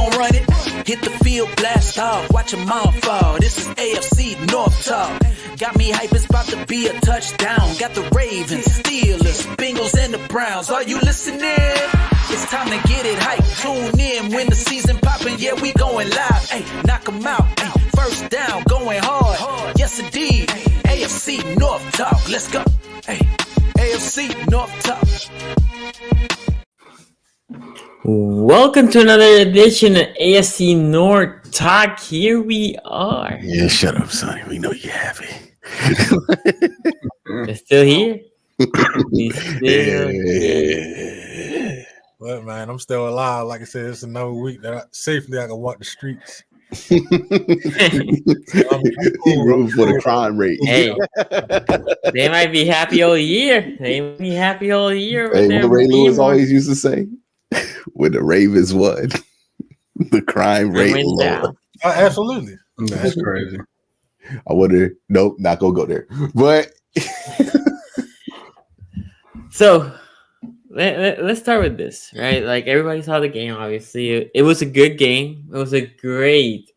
gon' run it. Hit the field, blast off, watch them all fall. This is AFC North Talk. Got me hype, it's about to be a touchdown. Got the Ravens, Steelers, Bengals, and the Browns. Are you listening? It's time to get it hype. Tune in when the season poppin'. Yeah, we going live. Ay, knock 'em out. Ay, first down, going hard. Yes, indeed. AFC North Talk. Let's go. Ay, AFC North Talk. Welcome to another edition of AFC North Talk. Here we are. Yeah, shut up, Sonny. We know you're happy. They're still here. Still here. Well, man, I'm still alive. Like I said, it's another week that safely I can walk the streets. He rooting for the crime rate. Hey, they might be happy all year. They might be happy all year. Hey, what the Ray Lewis always used to say? When the Ravens won, the crime rate was lower. Absolutely. That's crazy. I wonder. Nope, not gonna go there. But so let's start with this, right? Like everybody saw the game. Obviously, it was a good game. It was a great,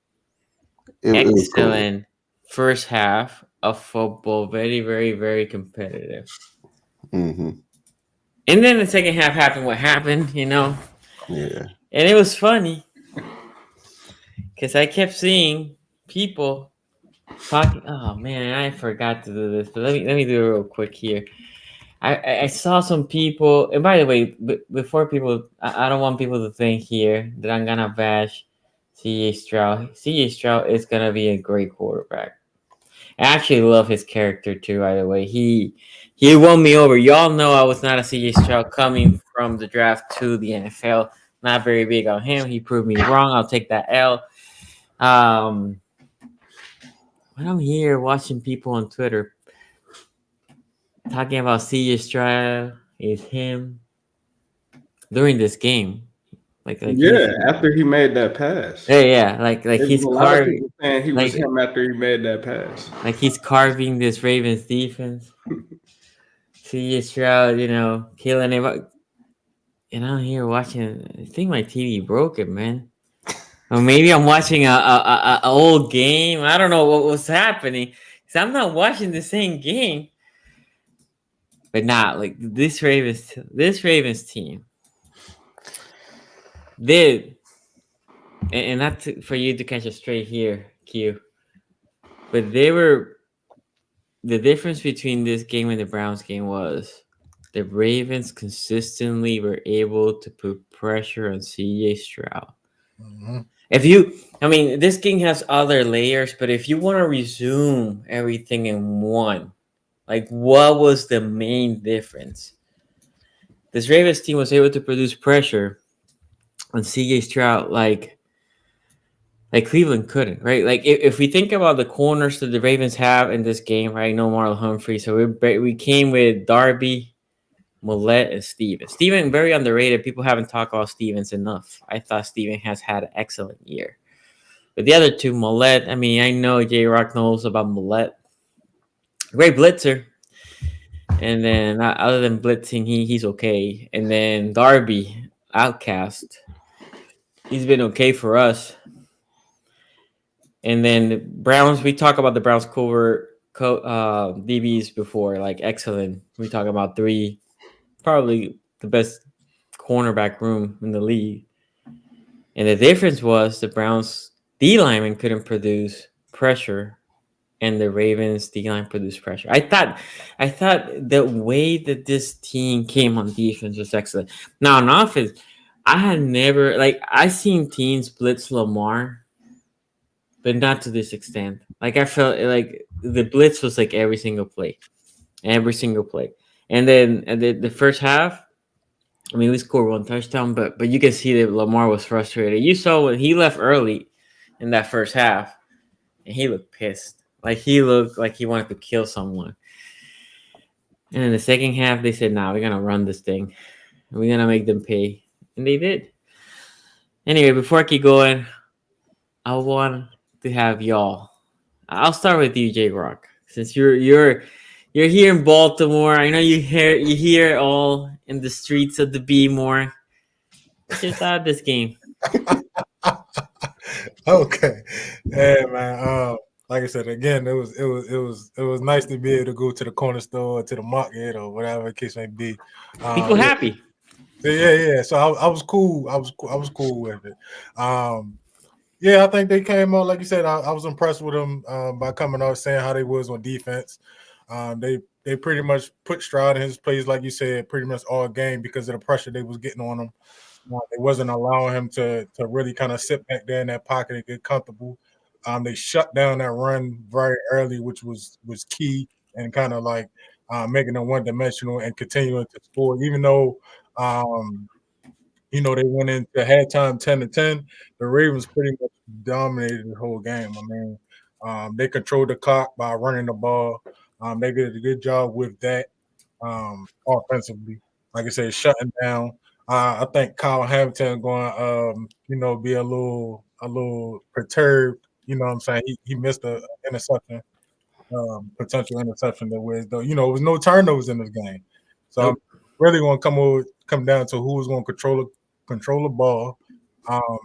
excellent first half of football. Very, very, very competitive. Mm-hmm. And then the second half happened. What happened? You know. Yeah. And it was funny because I kept seeing people talking. Oh man, I forgot to do this, but let me do it real quick here. I saw some people, and by the way, before people, I don't want people to think here that I'm gonna bash C.J. Stroud. C.J. Stroud is gonna be a great quarterback. I actually love his character too. By the way, he won me over. Y'all know I was not a C.J. Stroud coming from the draft to the NFL. Not very big on him. He proved me wrong. I'll take that L. When I'm here watching people on Twitter talking about C.J. Stroud is him during this game, like yeah, after he made that pass. Yeah, like he's carving. Saying he was him after he made that pass. Like he's carving this Ravens defense. C.J. Stroud, killing him. And I'm here watching. I think my TV broke it, man. Or maybe I'm watching a old game. I don't know what was happening because I'm not watching the same game. But not like this Ravens team did, and not for you to catch a straight here, Q. But the difference between this game and the Browns game was the Ravens consistently were able to put pressure on C.J. Stroud. Mm-hmm. This game has other layers, but if you want to resume everything in one, like what was the main difference? This Ravens team was able to produce pressure on C.J. Stroud like Cleveland couldn't, right? Like if we think about the corners that the Ravens have in this game, right? No Marlon Humphrey, so we came with Darby, Millette, and Stevens. Stevens, very underrated. People haven't talked about Stevens enough. I thought Stevens has had an excellent year. But the other two, Millette, I know J-Rock knows about Millette. Great blitzer. And then other than blitzing, he's okay. And then Darby, outcast. He's been okay for us. And then the Browns, we talk about the Browns DBs before, like excellent. We talk about three, probably the best cornerback room in the league. And the difference was the Browns D lineman couldn't produce pressure, and the Ravens D line produced pressure. I thought the way that this team came on defense was excellent. Now on offense, I had never I seen teams blitz Lamar, but not to this extent. Like I felt like the blitz was like every single play. And then the first half, we scored one touchdown, but you can see that Lamar was frustrated. You saw when he left early in that first half, and he looked pissed. Like he looked like he wanted to kill someone. And in the second half, they said, "Nah, we're gonna run this thing. We're gonna make them pay," and they did. Anyway, before I keep going, I want to have y'all. I'll start with you, J-Rock, since you're here in Baltimore. I know you hear it all in the streets of the B more. What's your thought of this game? Okay, yeah, man. Like I said again, it was nice to be able to go to the corner store, or to the market, or whatever the case may be. People Yeah, happy. yeah. So I was cool. I was cool with it. Yeah, I think they came out like you said. I was impressed with them by coming out saying how they was on defense. They pretty much put Stroud in his place, like you said, pretty much all game because of the pressure they was getting on him. They wasn't allowing him to really kind of sit back there in that pocket and get comfortable. They shut down that run very early, which was key and kind of like making them one dimensional and continuing to score, even though they went into halftime 10-10. The Ravens pretty much dominated the whole game. I mean, they controlled the clock by running the ball. They did a good job with that offensively. Like I said, shutting down. I think Kyle Hamilton going, be a little perturbed. You know what I'm saying? He missed an interception, potential interception that was, though. It was no turnovers in this game. So I'm really going to come down to who was going to control the ball,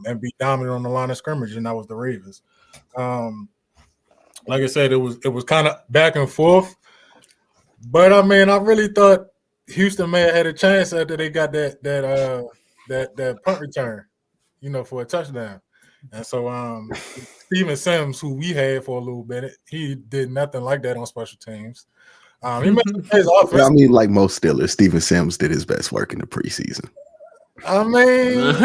and be dominant on the line of scrimmage, and that was the Ravens. Like I said, it was kind of back and forth, but I mean, I really thought Houston may have had a chance after they got that punt return, for a touchdown. And so Steven Sims, who we had for a little bit, he did nothing like that on special teams. He made his offense. Yeah, I mean, like most Steelers, Steven Sims did his best work in the preseason. I mean,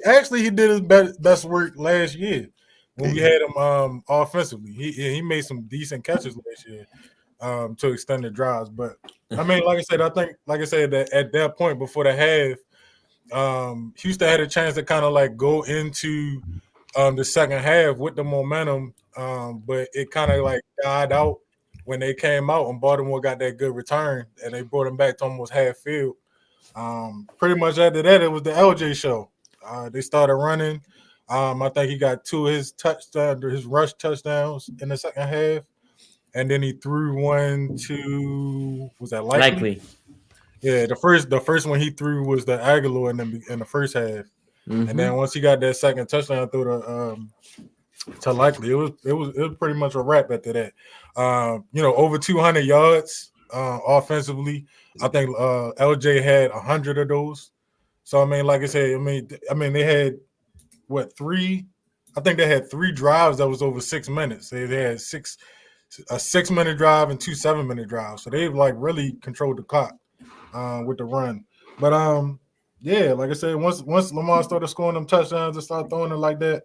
actually, he did his best work last year when we had him offensively. He made some decent catches last year to extend the drives. But I mean, like I said, that at that point before the half, Houston had a chance to kind of like go into the second half with the momentum, but it kind of like died out when they came out, and Baltimore got that good return, and they brought him back to almost half field. Pretty much after that, it was the LJ show. They started running. I think he got 2 of his rush touchdowns in the second half, and then he threw one to, was that likely? Yeah, the first one he threw was the Aguilar in the first half, and then once he got that second touchdown through to likely, it was pretty much a wrap after that. Over 200 yards offensively. I think LJ had 100 of those. So I mean, like I said, I mean they had three? I think they had 3 drives that was over 6 minutes. They had a 6-minute drive and 2 7-minute drives. So they've like really controlled the clock with the run. But yeah, like I said, once Lamar started scoring them touchdowns and started throwing it like that,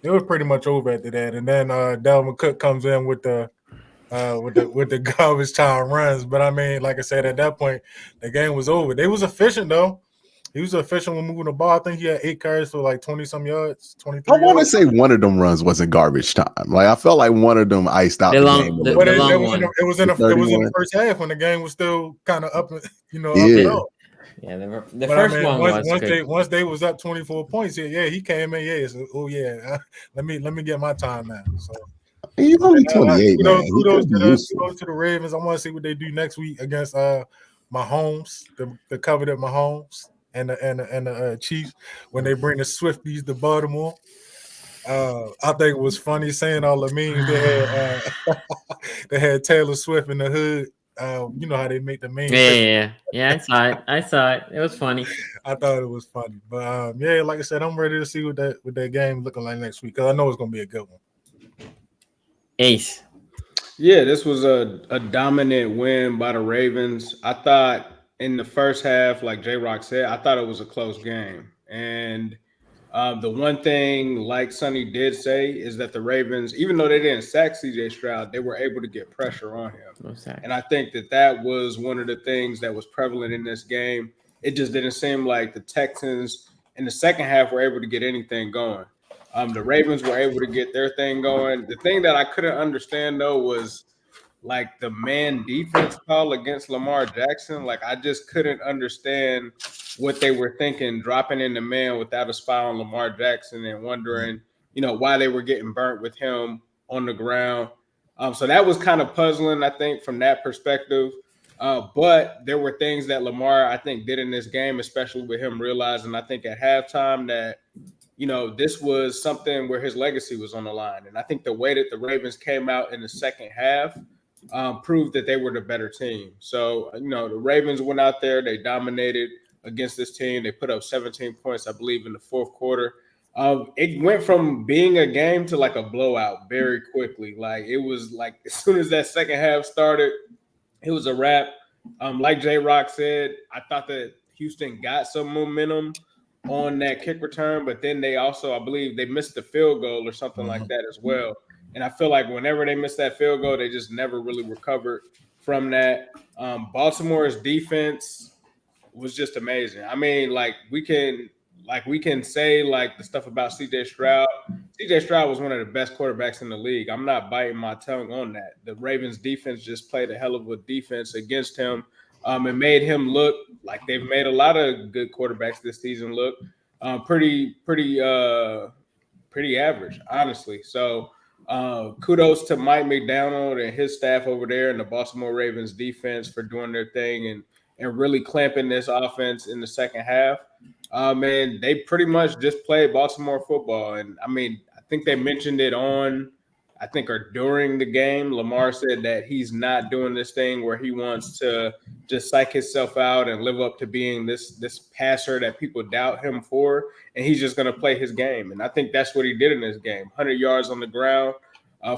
it was pretty much over after that. And then Dalvin Cook comes in with the garbage time runs. But I mean, like I said, at that point, the game was over. They was efficient though. He was efficient when moving the ball. I think he had 8 carries for like 20-some yards, 23 I want to yards. say one of them runs wasn't garbage time. Like I felt like one of them iced out the game. It was in the first half when the game was still kind of up, up and up. Yeah, the first one was once they was up 24 points. Yeah, he came in. Yeah, so, let me get my time now. So he's only 28. Kudos to the Ravens. I want to see what they do next week against Mahomes, the coveted Mahomes and the Chiefs when they bring the Swifties to Baltimore. I think it was funny saying all the memes they had Taylor Swift in the hood. You know how they make the memes. Yeah. I saw it. It was funny. I thought it was funny, but like I said, I'm ready to see what that game looking like next week because I know it's gonna be a good one. Ace. Yeah, this was a dominant win by the Ravens. I thought in the first half, like J-Rock said, I thought it was a close game. And the one thing, like Sonny did say, is that the Ravens, even though they didn't sack C.J. Stroud, they were able to get pressure on him. And I think that was one of the things that was prevalent in this game. It just didn't seem like the Texans in the second half were able to get anything going. The Ravens were able to get their thing going. The thing that I couldn't understand, though, was like the man defense call against Lamar Jackson. Like, I just couldn't understand what they were thinking, dropping in the man without a spy on Lamar Jackson and wondering, why they were getting burnt with him on the ground. So that was kind of puzzling, I think, from that perspective. But there were things that Lamar, I think, did in this game, especially with him realizing, I think, at halftime that, this was something where his legacy was on the line. And I think the way that the Ravens came out in the second half proved that they were the better team. So, the Ravens went out there, they dominated against this team. They put up 17 points, I believe, in the fourth quarter. It went from being a game to like a blowout very quickly. Like it was like as soon as that second half started, it was a wrap. Like J-Rock said, I thought that Houston got some momentum on that kick return, but then they also, I believe, they missed the field goal or something like that as well. And I feel like whenever they missed that field goal, they just never really recovered from that. Baltimore's defense was just amazing. I mean, we can say like the stuff about CJ Stroud. CJ Stroud was one of the best quarterbacks in the league. I'm not biting my tongue on that. The Ravens defense just played a hell of a defense against him. And made him look like they've made a lot of good quarterbacks this season look pretty average, honestly. So kudos to Mike McDonald and his staff over there and the Baltimore Ravens defense for doing their thing and really clamping this offense in the second half. And they pretty much just played Baltimore football. And I mean, I think they mentioned it or during the game, Lamar said that he's not doing this thing where he wants to just psych himself out and live up to being this passer that people doubt him for, and he's just going to play his game. And I think that's what he did in this game. 100 yards on the ground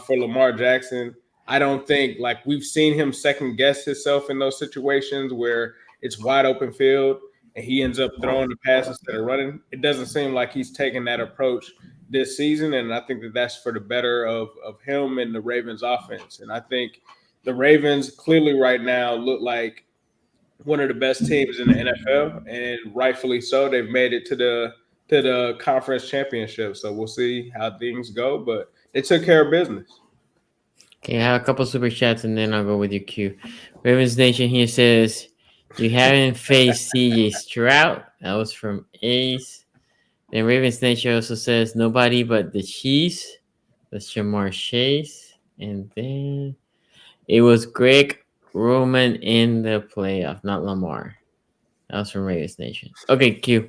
for Lamar Jackson. I don't think we've seen him second guess himself in those situations where it's wide open field and he ends up throwing the pass instead of running. It doesn't seem like he's taking that approach this season, and I think that that's for the better of him and the Ravens offense. And I think the Ravens clearly right now look like one of the best teams in the NFL, and rightfully so. They've made it to the conference championship, so we'll see how things go, but they took care of business. Okay, I have a couple super chats, and then I'll go with your Q. Ravens Nation here says, you haven't faced CJ Stroud. That was from Ace. Then Ravens Nation also says, nobody but the Chiefs. That's Jamar Chase. And then it was Greg Roman in the playoff, not Lamar. That was from Ravens Nation. Okay, Q.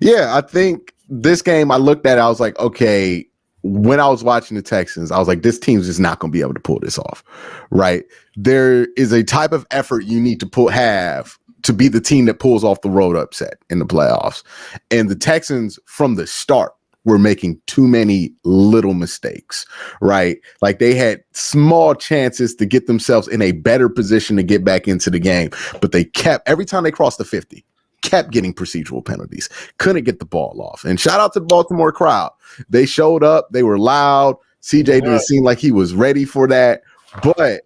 Yeah, I think this game I looked at, I was like, okay, when I was watching the Texans, I was like, this team's just not going to be able to pull this off, right? There is a type of effort you need to have to be the team that pulls off the road upset in the playoffs. And the Texans from the start were making too many little mistakes, right? Like they had small chances to get themselves in a better position to get back into the game, but they kept, every time they crossed the 50, kept getting procedural penalties, couldn't get the ball off. And shout out to the Baltimore crowd. They showed up, they were loud. CJ didn't seem like he was ready for that, but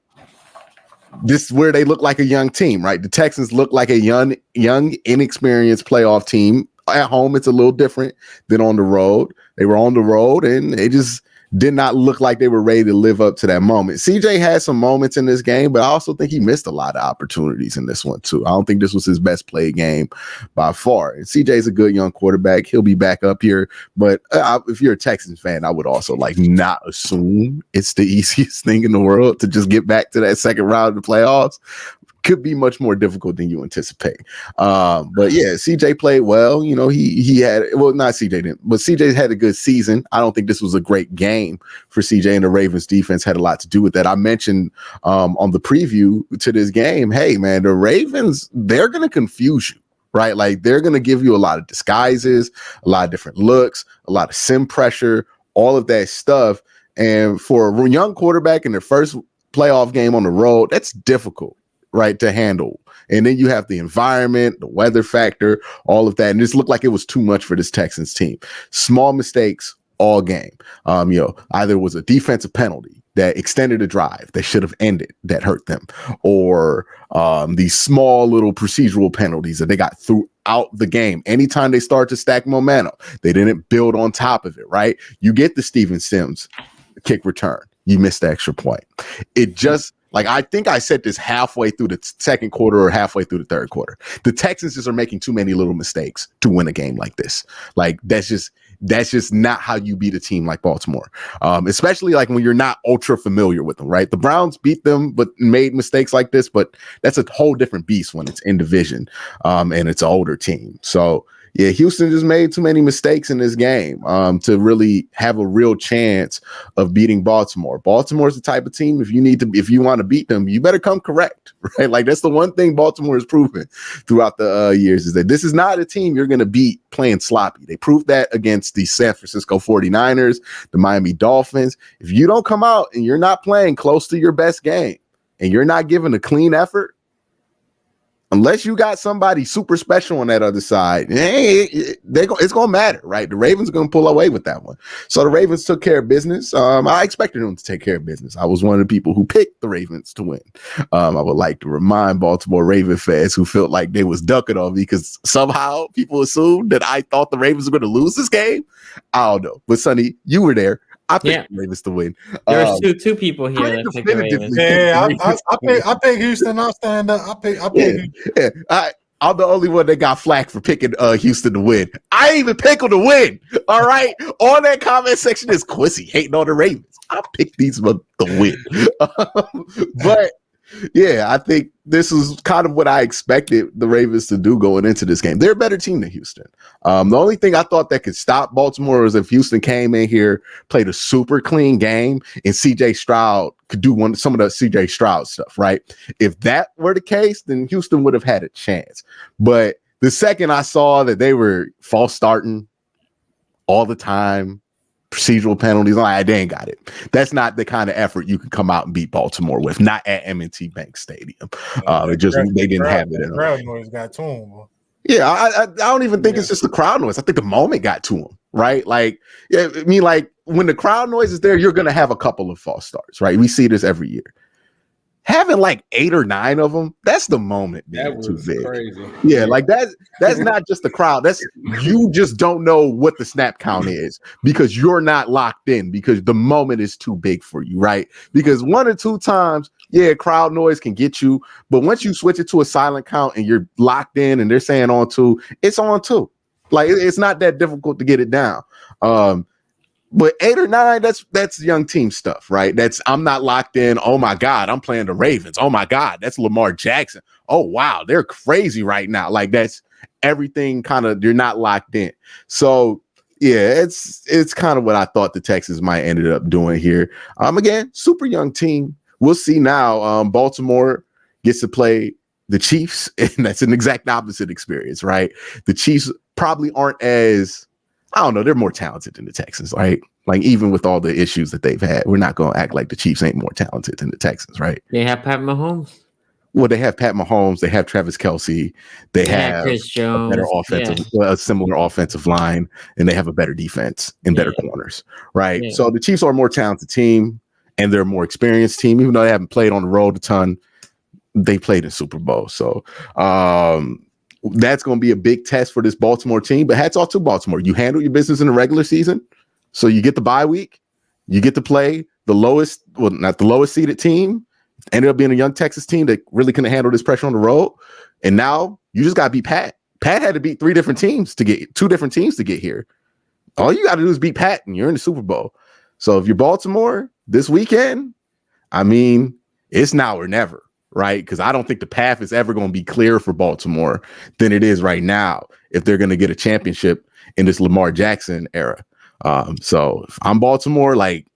this is where they look like a young team, right? The Texans look like a young, inexperienced playoff team. At home, it's a little different than on the road. They were on the road, and they just did not look like they were ready to live up to that moment. CJ had some moments in this game, but I also think he missed a lot of opportunities in this one, too. I don't think this was his best played game by far. And CJ's a good young quarterback. He'll be back up here. But if you're a Texans fan, I would also not assume it's the easiest thing in the world to just get back to that second round of the playoffs. Could be much more difficult than you anticipate. But yeah, CJ played well. He had, well, not CJ didn't, but CJ had a good season. I don't think this was a great game for CJ, and the Ravens defense had a lot to do with that. I mentioned on the preview to this game, hey man, the Ravens, they're going to confuse you, right? Like they're going to give you a lot of disguises, a lot of different looks, a lot of sim pressure, all of that stuff. And for a young quarterback in their first playoff game on the road, that's difficult, right, to handle. And then you have the environment, the weather factor, all of that. And this looked like it was too much for this Texans team. Small mistakes all game. Either it was a defensive penalty that extended a drive that should have ended, that hurt them, or these small little procedural penalties that they got throughout the game. Anytime they start to stack momentum, they didn't build on top of it, right? You get the Steven Sims kick return. You missed the extra point. It just, I think I said this halfway through the second quarter or halfway through the third quarter. The Texans just are making too many little mistakes to win a game like this. That's just not how you beat a team like Baltimore. Especially when you're not ultra familiar with them, right? The Browns beat them, but made mistakes like this, but that's a whole different beast when it's in division, and it's an older team. So Yeah, Houston just made too many mistakes in this game to really have a real chance of beating Baltimore. Baltimore's the type of team, if you want to beat them, you better come correct, right? Like that's the one thing Baltimore has proven throughout the years is that this is not a team you're going to beat playing sloppy. They proved that against the San Francisco 49ers, the Miami Dolphins. If you don't come out and you're not playing close to your best game and you're not giving a clean effort, unless you got somebody super special on that other side, it's going to matter, right? The Ravens are going to pull away with that one. So the Ravens took care of business. I expected them to take care of business. I was one of the people who picked the Ravens to win. I would like to remind Baltimore Raven fans who felt like they was ducking on me because somehow people assumed that I thought the Ravens were going to lose this game. I don't know. But Sonny, you were there. I picked the Ravens to win. There was two people here that picked the Ravens. Yeah, I pick Houston. I'll stand up. I pick Houston. Yeah. I'm the only one that got flack for picking Houston to win. I ain't even pick them to win. All right. On that comment section is Quissy hating on the Ravens. I picked these to win. But yeah, I think this is kind of what I expected the Ravens to do going into this game. They're a better team than Houston. The only thing I thought that could stop Baltimore was if Houston came in here, played a super clean game, and CJ Stroud could do some of the CJ Stroud stuff, right? If that were the case, then Houston would have had a chance. But the second I saw that they were false starting all the time, procedural penalties, they ain't got it. That's not the kind of effort you can come out and beat Baltimore with, not at M&T Bank Stadium. They didn't have it. The crowd noise got to him. Yeah, I don't even think it's just the crowd noise. I think the moment got to him, right? Like, yeah, I mean, like when the crowd noise is there, you're going to have a couple of false starts, right? We see this every year. Having like 8 or 9 of them, that's the moment. That was too big. Crazy. Yeah, like that's not just the crowd. That's you just don't know what the snap count is because you're not locked in because the moment is too big for you, right? Because 1 or 2 times, yeah, crowd noise can get you, but once you switch it to a silent count and you're locked in and they're saying on 2, it's on 2. Like it's not that difficult to get it down. But 8 or 9, that's young team stuff, right? I'm not locked in. Oh my God, I'm playing the Ravens. Oh my God, that's Lamar Jackson. Oh wow, they're crazy right now. Like that's everything kind of you're not locked in. So yeah, it's kind of what I thought the Texans might ended up doing here. Again, super young team. We'll see now. Baltimore gets to play the Chiefs, and that's an exact opposite experience, right? The Chiefs probably aren't as I don't know. They're more talented than the Texans, right? Like even with all the issues that they've had, we're not going to act like the Chiefs ain't more talented than the Texans, right? They have Pat Mahomes. Well, they have Pat Mahomes. They have Travis Kelce. They have Chris Jones. A better offensive, a similar offensive line, and they have a better defense and better corners, right? Yeah. So the Chiefs are a more talented team, and they're a more experienced team. Even though they haven't played on the road a ton, they played in Super Bowl. So that's going to be a big test for this Baltimore team, but hats off to Baltimore. You handle your business in the regular season. So you get the bye week, you get to play the lowest, well, not the lowest seeded team, ended up being a young Texas team that really couldn't handle this pressure on the road. And now you just got to beat Pat. Pat had to beat 2 different teams to get here. All you got to do is beat Pat and you're in the Super Bowl. So if you're Baltimore this weekend, I mean, it's now or never. Right? Because I don't think the path is ever going to be clearer for Baltimore than it is right now if they're going to get a championship in this Lamar Jackson era. So if I'm Baltimore, like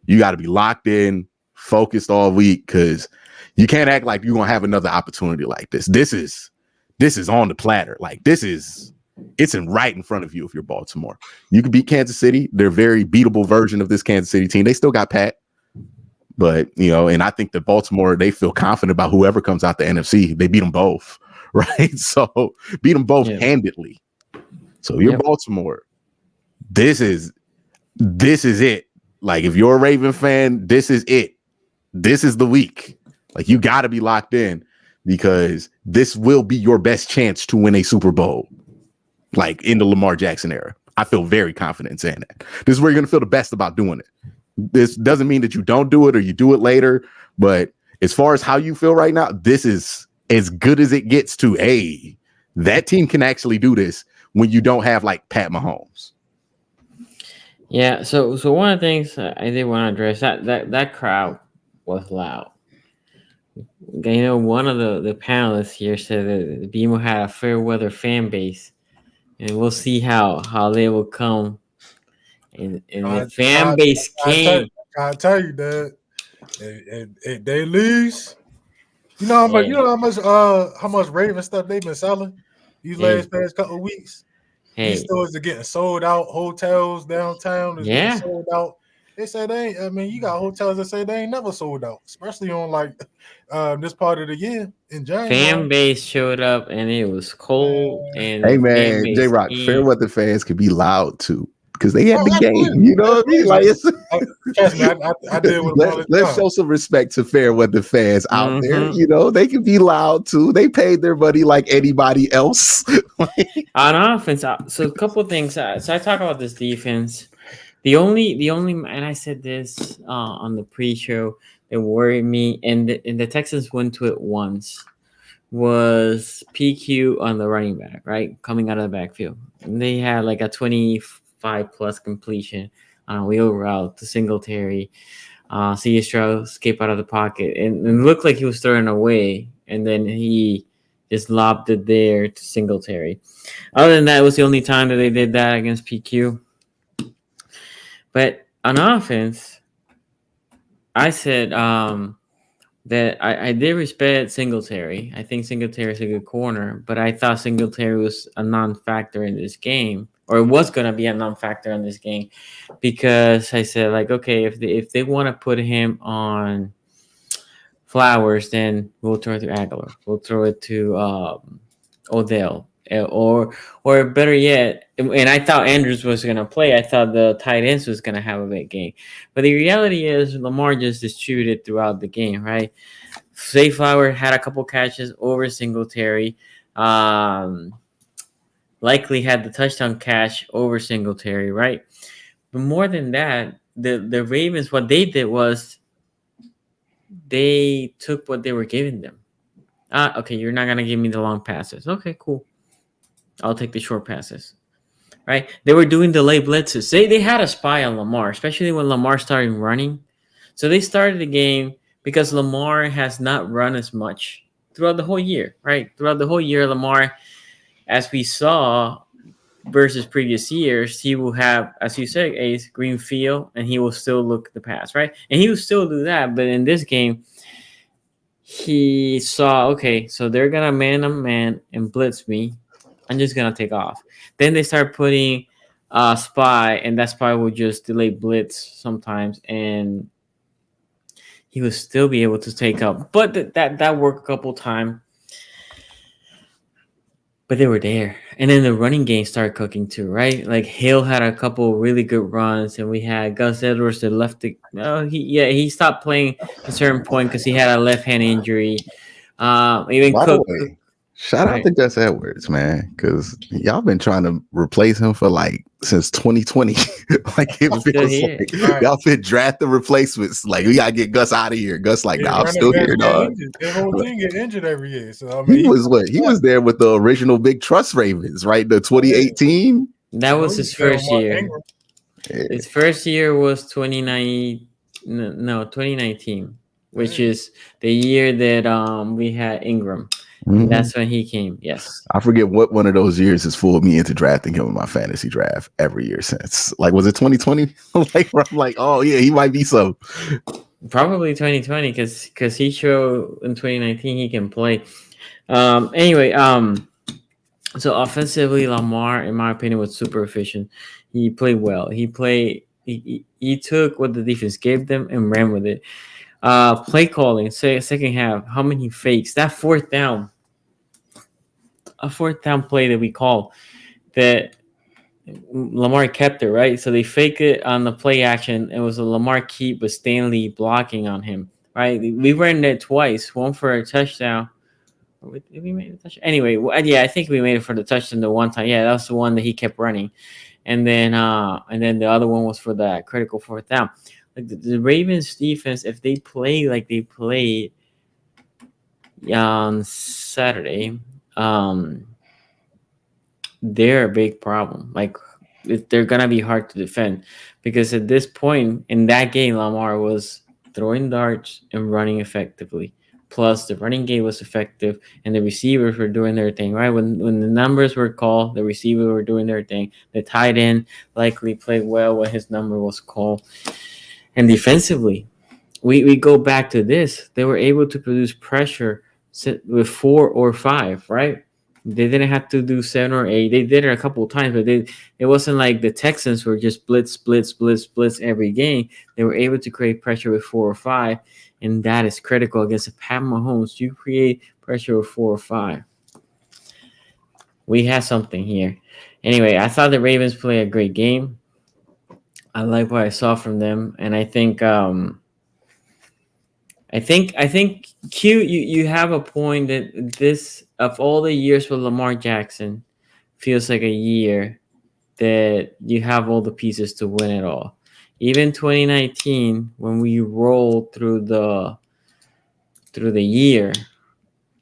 you got to be locked in, focused all week because you can't act like you're going to have another opportunity like this. This is on the platter. Like it's right in front of you if you're Baltimore. You can beat Kansas City. They're a very beatable version of this Kansas City team. They still got Pat. But, and I think that Baltimore, they feel confident about whoever comes out the NFC. They beat them both, right? So beat them both handedly. So you're Baltimore. This is it. Like if you're a Raven fan, this is it. This is the week. Like you got to be locked in because this will be your best chance to win a Super Bowl. Like in the Lamar Jackson era. I feel very confident in saying that. This is where you're going to feel the best about doing it. This doesn't mean that you don't do it or you do it later, but as far as how you feel right now, this is as good as it gets to, hey, that team can actually do this when you don't have like Pat Mahomes. Yeah, so one of the things I did want to address, that crowd was loud. One of the panelists here said that BMO had a fair weather fan base. and we'll see how they will come. And the fan I, base came. I tell you that if they lose, you know how much Hey, you know how much Raven stuff they've been selling these hey, past couple of weeks. These hey. stores are getting sold out. Hotels downtown is getting Yeah. sold out. They say they ain't. I mean, you got hotels that say they ain't never sold out, especially on like this part of the year in Fan January. base showed up and it was cold, and Hey the fan man, J base Rock, fair came. weather fans can be loud too because they had Oh, the game. absolutely, You know what I mean? Like absolutely. it's Trust me, I deal with them all the let's time. show some respect to fair weather fans out there. Mm-hmm. You know they can be loud too. They paid their money like anybody else. On offense, so a couple things. So I talk about this defense. The only, and I said this on the pre-show that worried me, and the Texans went to it once, was PQ on the running back, right, coming out of the backfield, and they had like a 25 plus completion on a wheel route to Singletary. C. Stroud escaped out of the pocket, and it looked like he was throwing away, and then he just lobbed it there to Singletary. Other than that, it was the only time that they did that against PQ. But on offense, I said that I did respect Singletary. I think Singletary is a good corner, but I thought Singletary was a non-factor in this game, or it was going to be a non-factor in this game, because I said, like, okay, if they want to put him on Flowers, then we'll throw it to Aguilar. We'll throw it to Odell. Or better yet, and I thought Andrews was going to play. I thought the tight ends was going to have a big game. But the reality is Lamar just distributed throughout the game, right? Zay Flower had a couple catches over Singletary. Likely had the touchdown catch over Singletary, right? But more than that, the Ravens, what they did was they took what they were giving them. Okay, you're not going to give me the long passes. Okay, cool. I'll take the short passes. Right? They were doing delay blitzes. They had a spy on Lamar, especially when Lamar started running. So they started the game because Lamar has not run as much throughout the whole year, right? Throughout the whole year, Lamar, as we saw versus previous years, he will have, as you said, a green field, and he will still look the pass, right? And he will still do that. But in this game, he saw, okay, so they're going to man and blitz me. I'm just going to take off. Then they start putting a spy, and that spy will just delay blitz sometimes, and he will still be able to take up. But that worked a couple times. But they were there. And then the running game started cooking too, right? Like Hill had a couple really good runs, and we had Gus Edwards that left the. He stopped playing at a certain point because he had a left hand injury. Even By Cook. the way, shout out Right. to Gus Edwards, man, because y'all been trying to replace him for like since 2020. Like it He's still feels here. like y'all been drafting replacements. Like we gotta get Gus out of here. Gus, like, nah, I'm running still backs here, get dog. injured. Their whole team get injured every year. So I mean, He was what? He was there with the original Big Trust Ravens, right? The 2018. That was his first year. Yeah. His first year was 2019, which is the year that we had Ingram. Mhm. That's when he came. Yes. I forget what one of those years has fooled me into drafting him in my fantasy draft every year since. Like, was it 2020? Like, where I'm like, oh yeah, he might be so. Probably 2020 because he showed in 2019 he can play. Anyway, so offensively, Lamar, in my opinion, was super efficient. He played well. He took what the defense gave them and ran with it. Play calling, say second half, how many fakes? That fourth down play that we called, that Lamar kept it, right? So they fake it on the play action. It was a Lamar keep with Stanley blocking on him, right? We ran it twice, one for a touchdown. Did we make a touchdown? Anyway, yeah, I think we made it for the touchdown the one time. Yeah, that was the one that he kept running. And then the other one was for that critical fourth down. Like the Ravens defense, if they play like they played on Saturday, they're a big problem. Like they're gonna be hard to defend because at this point in that game, Lamar was throwing darts and running effectively. Plus, the running game was effective, and the receivers were doing their thing, right? When the numbers were called, the receivers were doing their thing. The tight end likely played well when his number was called. And defensively, we go back to this. They were able to produce pressure with 4 or 5, right? They didn't have to do 7 or 8. They did it a couple of times, but it wasn't like the Texans were just blitz every game. They were able to create pressure with 4 or 5. And that is critical against a Pat Mahomes. You create pressure with 4 or 5. We have something here. Anyway, I thought the Ravens played a great game. I like what I saw from them, and I think Q, you have a point that this, of all the years for Lamar Jackson, feels like a year that you have all the pieces to win it all. Even 2019, when we rolled through the year,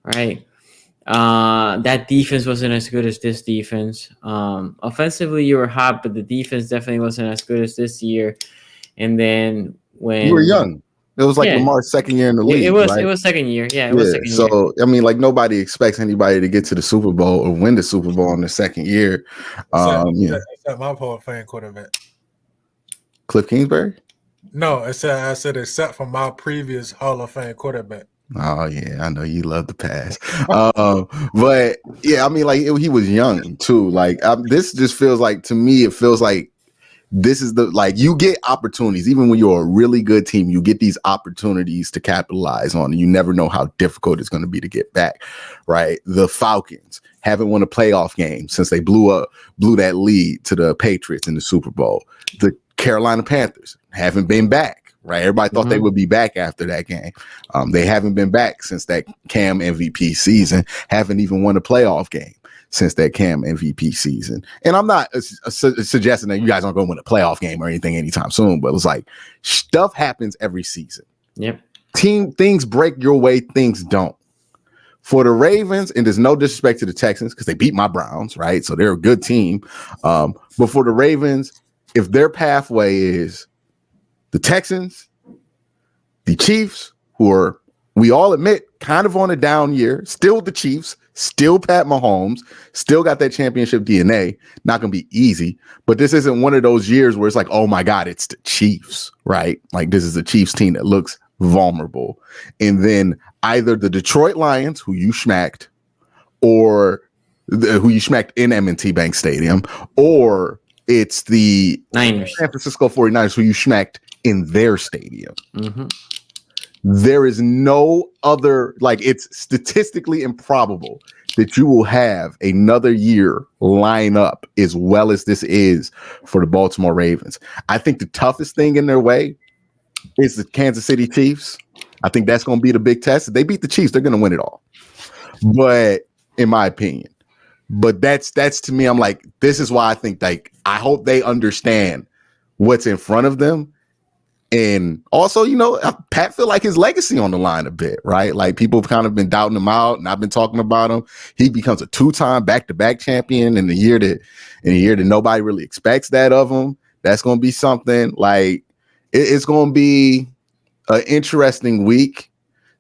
right? That defense wasn't as good as this defense. Offensively, you were hot, but the defense definitely wasn't as good as this year. And then when you were young, it was like Lamar's second year in the league. It was right? It was second year. Yeah, it was second year. So I mean, like nobody expects anybody to get to the Super Bowl or win the Super Bowl in the second year. Except my Hall of Fame quarterback. Cliff Kingsbury? No, I said except for my previous Hall of Fame quarterback. Oh yeah, I know you love the pass, but yeah, I mean, like he was young too. Like this just feels like, to me, it feels like this is you get opportunities even when you're a really good team. You get these opportunities to capitalize on, and you never know how difficult it's going to be to get back. Right? The Falcons haven't won a playoff game since they blew that lead to the Patriots in the Super Bowl. The Carolina Panthers haven't been back, right? Everybody thought they would be back after that game. They haven't been back since that Cam MVP season, haven't even won a playoff game since that Cam MVP season. And I'm not suggesting that you guys aren't going to win a playoff game or anything anytime soon, but it's like stuff happens every season. Yep. Things break your way, things don't. For the Ravens, and there's no disrespect to the Texans because they beat my Browns, right? So they're a good team. But for the Ravens, if their pathway is the Texans, the Chiefs, who are, we all admit, kind of on a down year, still the Chiefs, still Pat Mahomes, still got that championship DNA, not going to be easy. But this isn't one of those years where it's like, oh my God, it's the Chiefs, right? Like this is a Chiefs team that looks vulnerable. And then either the Detroit Lions, who you smacked, or who you smacked in M&T Bank Stadium, or it's the Niners. San Francisco 49ers, who you smacked in their stadium. Mm-hmm. There is no other, it's statistically improbable that you will have another year line up as well as this is for the Baltimore Ravens. I think the toughest thing in their way is the Kansas City Chiefs. I think that's going to be the big test. If they beat the Chiefs, they're going to win it all. But in my opinion, but that's to me, I'm like, this is why I think I hope they understand what's in front of them. And also, Pat feel like his legacy on the line a bit, right? Like people have kind of been doubting him out, and I've been talking about him. He becomes a 2-time back-to-back champion in the year that nobody really expects that of him. That's going to be something. Like it's going to be an interesting week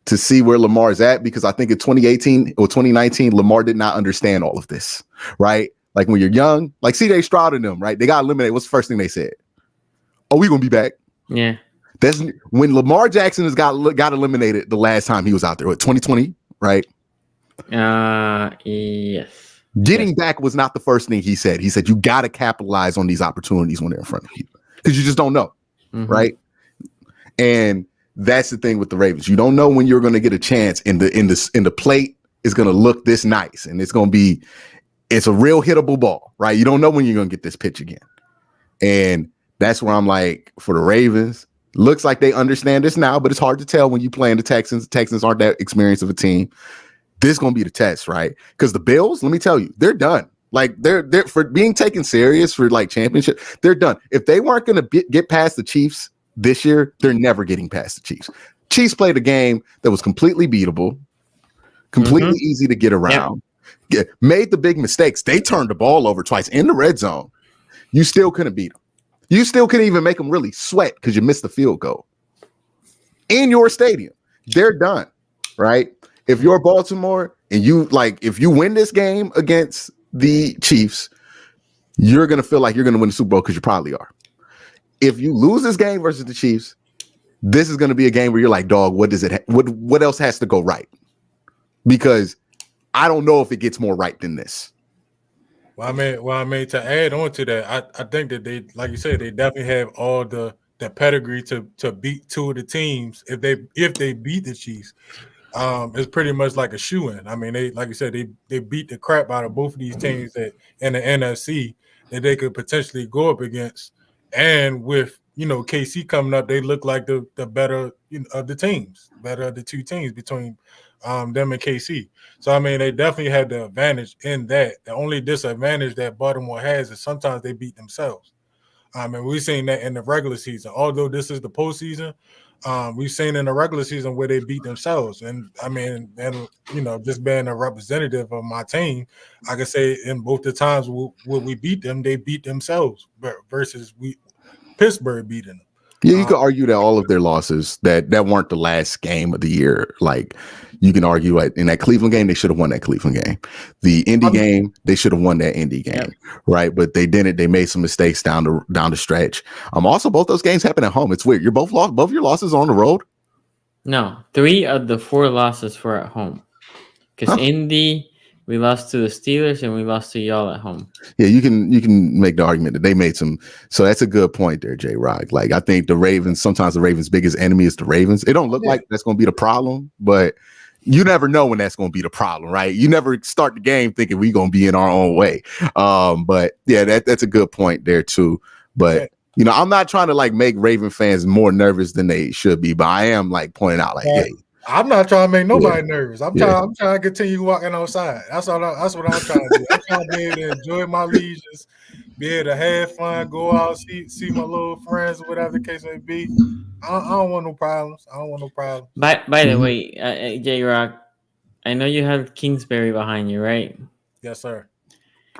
to see where Lamar is at, because I think in 2018 or 2019, Lamar did not understand all of this, right? Like when you're young, like CJ Stroud and them, right? They got eliminated. What's the first thing they said? Oh, we're going to be back. Yeah. That's when Lamar Jackson got eliminated the last time he was out there. What, 2020, right? Yes. Getting back was not the first thing he said. He said you got to capitalize on these opportunities when they're in front of you, because you just don't know, right? And that's the thing with the Ravens. You don't know when you're going to get a chance, and the plate is going to look this nice, and it's a real hittable ball, right? You don't know when you're going to get this pitch again, and that's where I'm like, for the Ravens, looks like they understand this now, but it's hard to tell when you play in the Texans. The Texans aren't that experienced of a team. This is going to be the test, right? Because the Bills, let me tell you, they're done. Like they're for being taken serious for like championship, they're done. If they weren't going to get past the Chiefs this year, they're never getting past the Chiefs. Chiefs played a game that was completely beatable, completely easy to get around, made the big mistakes. They turned the ball over twice in the red zone. You still couldn't beat them. You still couldn't even make them really sweat because you missed the field goal in your stadium. They're done, right? If you're Baltimore and if you win this game against the Chiefs, you're gonna feel like you're gonna win the Super Bowl because you probably are. If you lose this game versus the Chiefs, this is gonna be a game where you're like, dog, what else has to go right? Because I don't know if it gets more right than this. Well, I mean, to add on to that, I think that they, like you said, they definitely have all the pedigree to beat two of the teams if they beat the Chiefs. It's pretty much like a shoe-in. I mean, they, like you said, they beat the crap out of both of these teams that in the NFC that they could potentially go up against. And with KC coming up, they look like the better of the teams, better of the two teams between them and KC. So I mean, they definitely had the advantage in that. The only disadvantage that Baltimore has is sometimes they beat themselves. And we've seen that in the regular season. Although this is the postseason, we've seen in the regular season where they beat themselves. And I mean, and just being a representative of my team, I can say in both the times where we beat them, they beat themselves versus Pittsburgh beating them. Yeah, you could argue that all of their losses that weren't the last game of the year. Like you can argue in that Cleveland game, they should have won that Cleveland game. The Indy game, they should have won that Indy game, right? But they didn't. They made some mistakes down the stretch. Also, both those games happened at home. It's weird. You're both your losses are on the road. No, 3 of the 4 losses were at home. Because Indy, we lost to the Steelers and we lost to y'all at home. Yeah, you can make the argument that they made some. So that's a good point there, J-Rock. Like I think sometimes the Ravens' biggest enemy is the Ravens. It don't look like that's going to be the problem, but you never know when that's going to be the problem, right? You never start the game thinking we're going to be in our own way. But yeah, that's a good point there too. But I'm not trying to make Raven fans more nervous than they should be, but I am pointing out hey. I'm not trying to make nobody nervous. I'm trying to continue walking outside. That's what I'm trying to do. I'm trying to be able to enjoy my leisures, be able to have fun, go out, see my little friends, whatever the case may be. I don't want no problems. By the way, J-Rock, I know you have Kingsbury behind you, right? Yes, sir.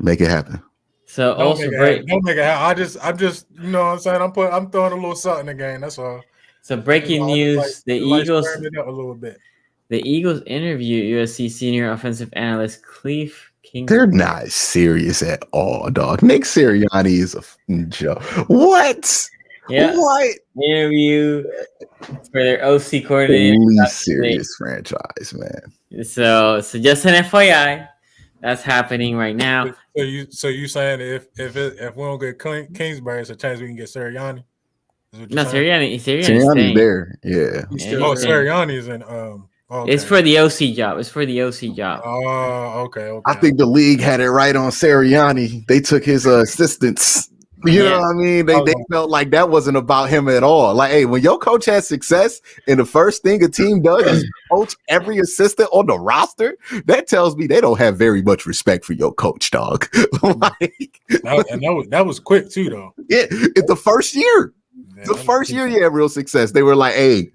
Make it happen. So don't make it happen. I'm just you know what I'm saying. I'm throwing a little something again. That's all. So breaking news: the Eagles. It up a little bit. The Eagles interviewed USC senior offensive analyst Cleve King. They're not serious at all, dog. Nick Sirianni is a joke. What? Yeah. What? Interview for their OC coordinator. Least serious franchise, man. So just an FYI, that's happening right now. So you saying if we don't get Kingsbury, it's a chance we can get Sirianni? No, Sirianni's there. Yeah. Sirianni is in. Okay. It's for the OC job. Oh, okay. I think the league had it right on Sirianni. They took his assistants. You know what I mean? They felt like that wasn't about him at all. Like, hey, when your coach has success and the first thing a team does is coach every assistant on the roster, that tells me they don't have very much respect for your coach, dog. That was quick too, though. Yeah, it's the first year. The first year you had real success. They were like, hey,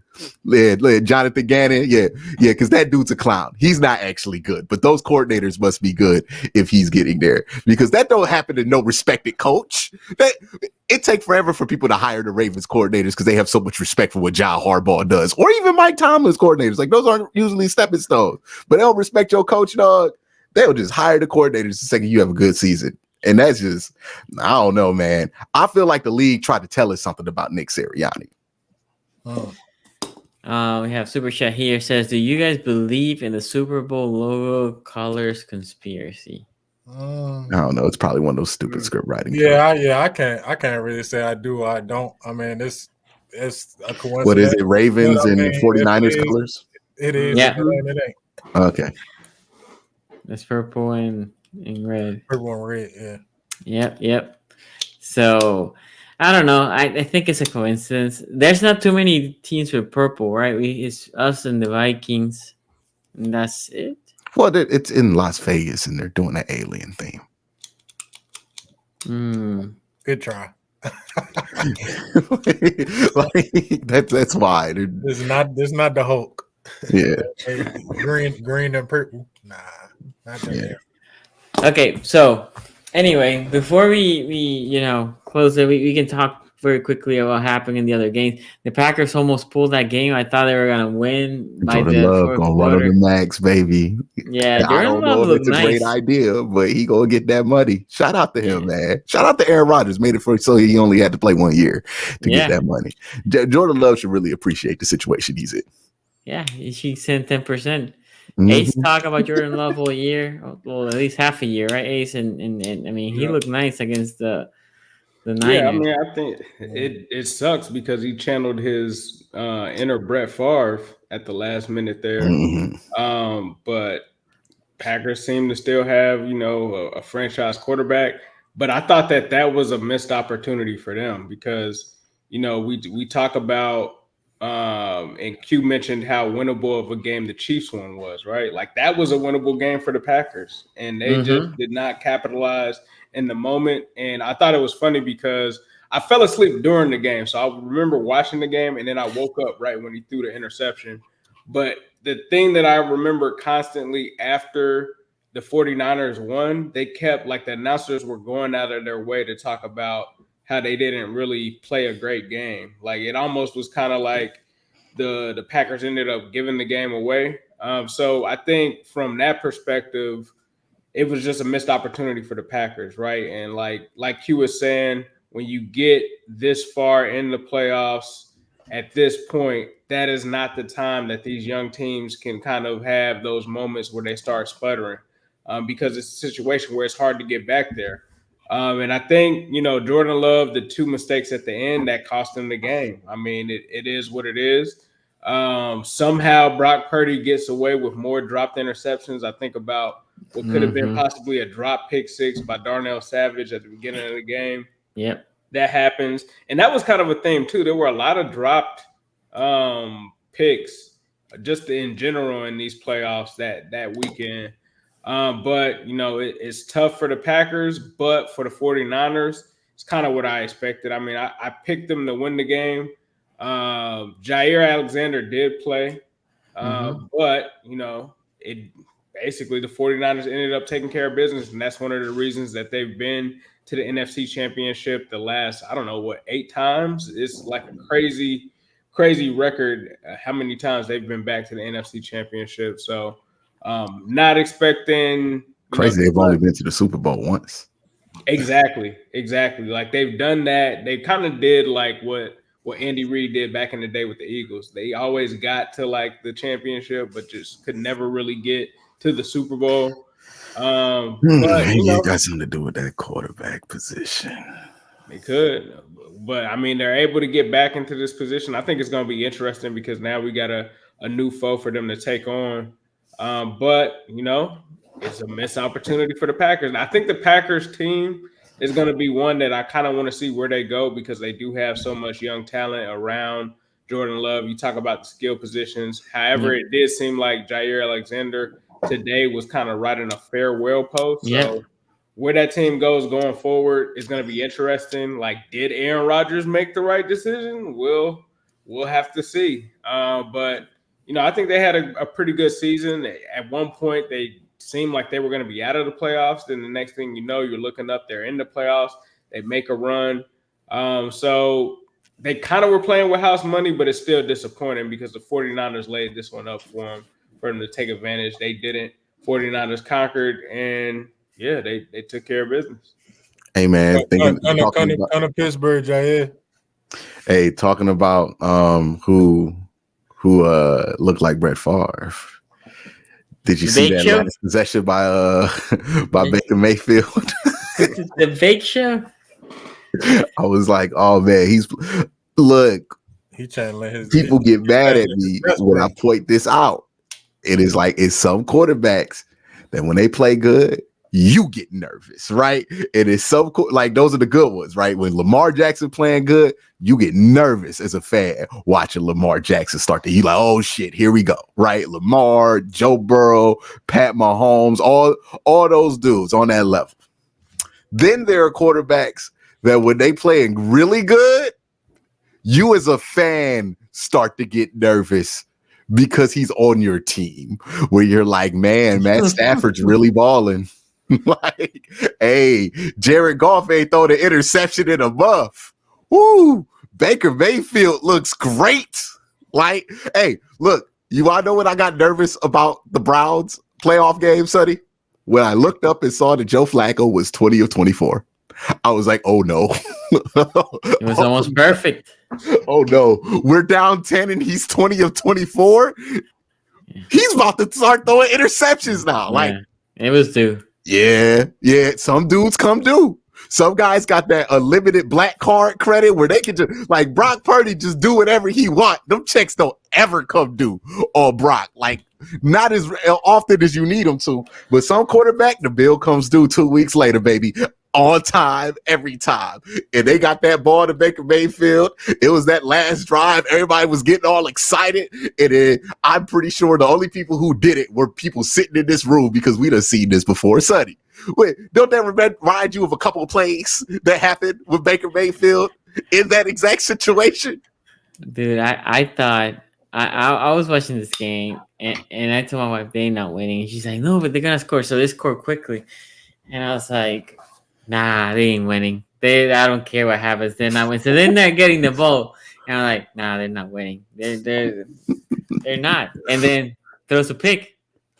Jonathan Gannon, because that dude's a clown. He's not actually good, but those coordinators must be good if he's getting there, because that don't happen to no respected coach. It takes forever for people to hire the Ravens coordinators because they have so much respect for what John Harbaugh does, or even Mike Tomlin's coordinators. Like, those aren't usually stepping stones, but they don't respect your coach, dog. They'll just hire the coordinators the second you have a good season. And that's just, I don't know, man. I feel like the league tried to tell us something about Nick Sirianni. We have Super Chat here. Says, do you guys believe in the Super Bowl logo colors conspiracy? I don't know. It's probably one of those stupid script writing. I can't really say I do or I don't. I mean, it's a coincidence. What is it? Ravens and 49ers colors? It is. Yeah. It ain't. Okay. It's purple and red. Purple and red, yeah. Yep. So I don't know. I think it's a coincidence. There's not too many teams with purple, right? It's us and the Vikings, and that's it. Well, it's in Las Vegas, and they're doing an alien theme. Good try. That's why. It's not the Hulk. Yeah. green and purple. Nah, not that. Okay, so anyway, before we close it, we can talk very quickly what happened in the other games. The Packers almost pulled that game. I thought they were gonna win by Jordan the Love fourth gonna run on quarter. the max, baby. Yeah, I Jordan don't Love know if looked it's a great nice. idea, but he gonna get that money. Shout out to him, Yeah. man. Shout out to Aaron Rodgers. Made it for so he only had to play 1 year to get that money. Jordan Love should really appreciate the situation he's in. Yeah, she sent 10%. Mhm. Ace talk about Jordan Love all year, well, at least half a year, right? Ace and I mean, he looked nice against the Niners. Yeah, I mean, I think it sucks because he channeled his inner Brett Favre at the last minute there. But Packers seem to still have, a franchise quarterback. But I thought that was a missed opportunity for them because, we talk about and Q mentioned how winnable of a game the Chiefs one was, right? Like that was a winnable game for the Packers, and they just did not capitalize in the moment. And I thought it was funny because I fell asleep during the game. So I remember watching the game and then I woke up right when he threw the interception. But the thing that I remember constantly after the 49ers won, they kept like the announcers were going out of their way to talk about how they didn't really play a great game. Like it almost was kind of like the Packers ended up giving the game away. So I think from that perspective, it was just a missed opportunity for the Packers, right? And like Q was saying, when you get this far in the playoffs at this point, that is not the time that these young teams can kind of have those moments where they start sputtering because it's a situation where it's hard to get back there. And I think, Jordan Love, the 2 mistakes at the end that cost him the game. I mean, it is what it is. Somehow Brock Purdy gets away with more dropped interceptions. I think about what could have been possibly a drop pick 6 by Darnell Savage at the beginning of the game. Yep. That happens. And that was kind of a theme too. There were a lot of dropped picks just in general in these playoffs that weekend. But, it's tough for the Packers, but for the 49ers, it's kind of what I expected. I mean, I picked them to win the game. Jair Alexander did play, but, it basically the 49ers ended up taking care of business, and that's one of the reasons that they've been to the NFC Championship the last, 8 times? It's like a crazy record how many times they've been back to the NFC Championship. So not expecting crazy. They've only been to the Super Bowl once. Exactly. Like they've done that. They kind of did like what Andy Reid did back in the day with the Eagles. They always got to like the championship, but just could never really get to the Super Bowl. But it got something to do with that quarterback position. They could, but I mean, they're able to get back into this position. I think it's going to be interesting because now we got a new foe for them to take on. But it's a missed opportunity for the Packers. And I think the Packers team is going to be one that I kind of want to see where they go because they do have so much young talent around Jordan Love. You talk about the skill positions. However, it did seem like Jair Alexander today was kind of riding a farewell post. So where that team goes going forward is going to be interesting. Like, did Aaron Rodgers make the right decision? We'll have to see. But I think they had a pretty good season. At one point, they seemed like they were going to be out of the playoffs. Then the next thing you know, you're looking up, they're in the playoffs. They make a run. So they kind of were playing with house money, but it's still disappointing because the 49ers laid this one up for them to take advantage. They didn't. 49ers conquered, and they took care of business. Hey, man. Kind of Pittsburgh, Jair. Hey, talking about who looked like Brett Favre. Did you see that last possession by Baker Mayfield? The Bake Show? I was like, oh man, he trying to let his people get mad at me when I point this out. It is like it's some quarterbacks that when they play good, you get nervous, right? It is some like those are the good ones, right? When Lamar Jackson playing good, you get nervous as a fan watching Lamar Jackson start to. You like, oh shit, here we go, right? Lamar, Joe Burrow, Pat Mahomes, all those dudes on that level. Then there are quarterbacks that when they playing really good, you as a fan start to get nervous because he's on your team. Where you're like, man, Matt Stafford's really balling. Like, hey, Jared Goff ain't throw the interception in a month. Woo! Baker Mayfield looks great. Like, hey, look, you all know when I got nervous about the Browns playoff game, Sonny? When I looked up and saw that Joe Flacco was 20 of 24. I was like, oh no. It was almost perfect. Oh no. We're down 10 and he's 20 of 24. He's about to start throwing interceptions now. Like, it was due. Yeah. Some dudes come due. Some guys got that unlimited black card credit where they can just, like, Brock Purdy just do whatever he want. Them checks don't ever come due on Brock. Like, not as often as you need them to. But some quarterback, the bill comes due 2 weeks later, baby. On time, every time. And they got that ball to Baker Mayfield. It was that last drive. Everybody was getting all excited. And then I'm pretty sure the only people who did it were people sitting in this room because we done seen this before. Sonny, wait, don't that remind you of a couple of plays that happened with Baker Mayfield in that exact situation? Dude, I thought I was watching this game and I told my wife they're not winning. And she's like, no, but they're gonna score, so they score quickly. And I was like, nah, they ain't winning. I don't care what happens. They're not winning. So they're not getting the ball. And I'm like, nah, they're not winning. They're not. And then throws a pick.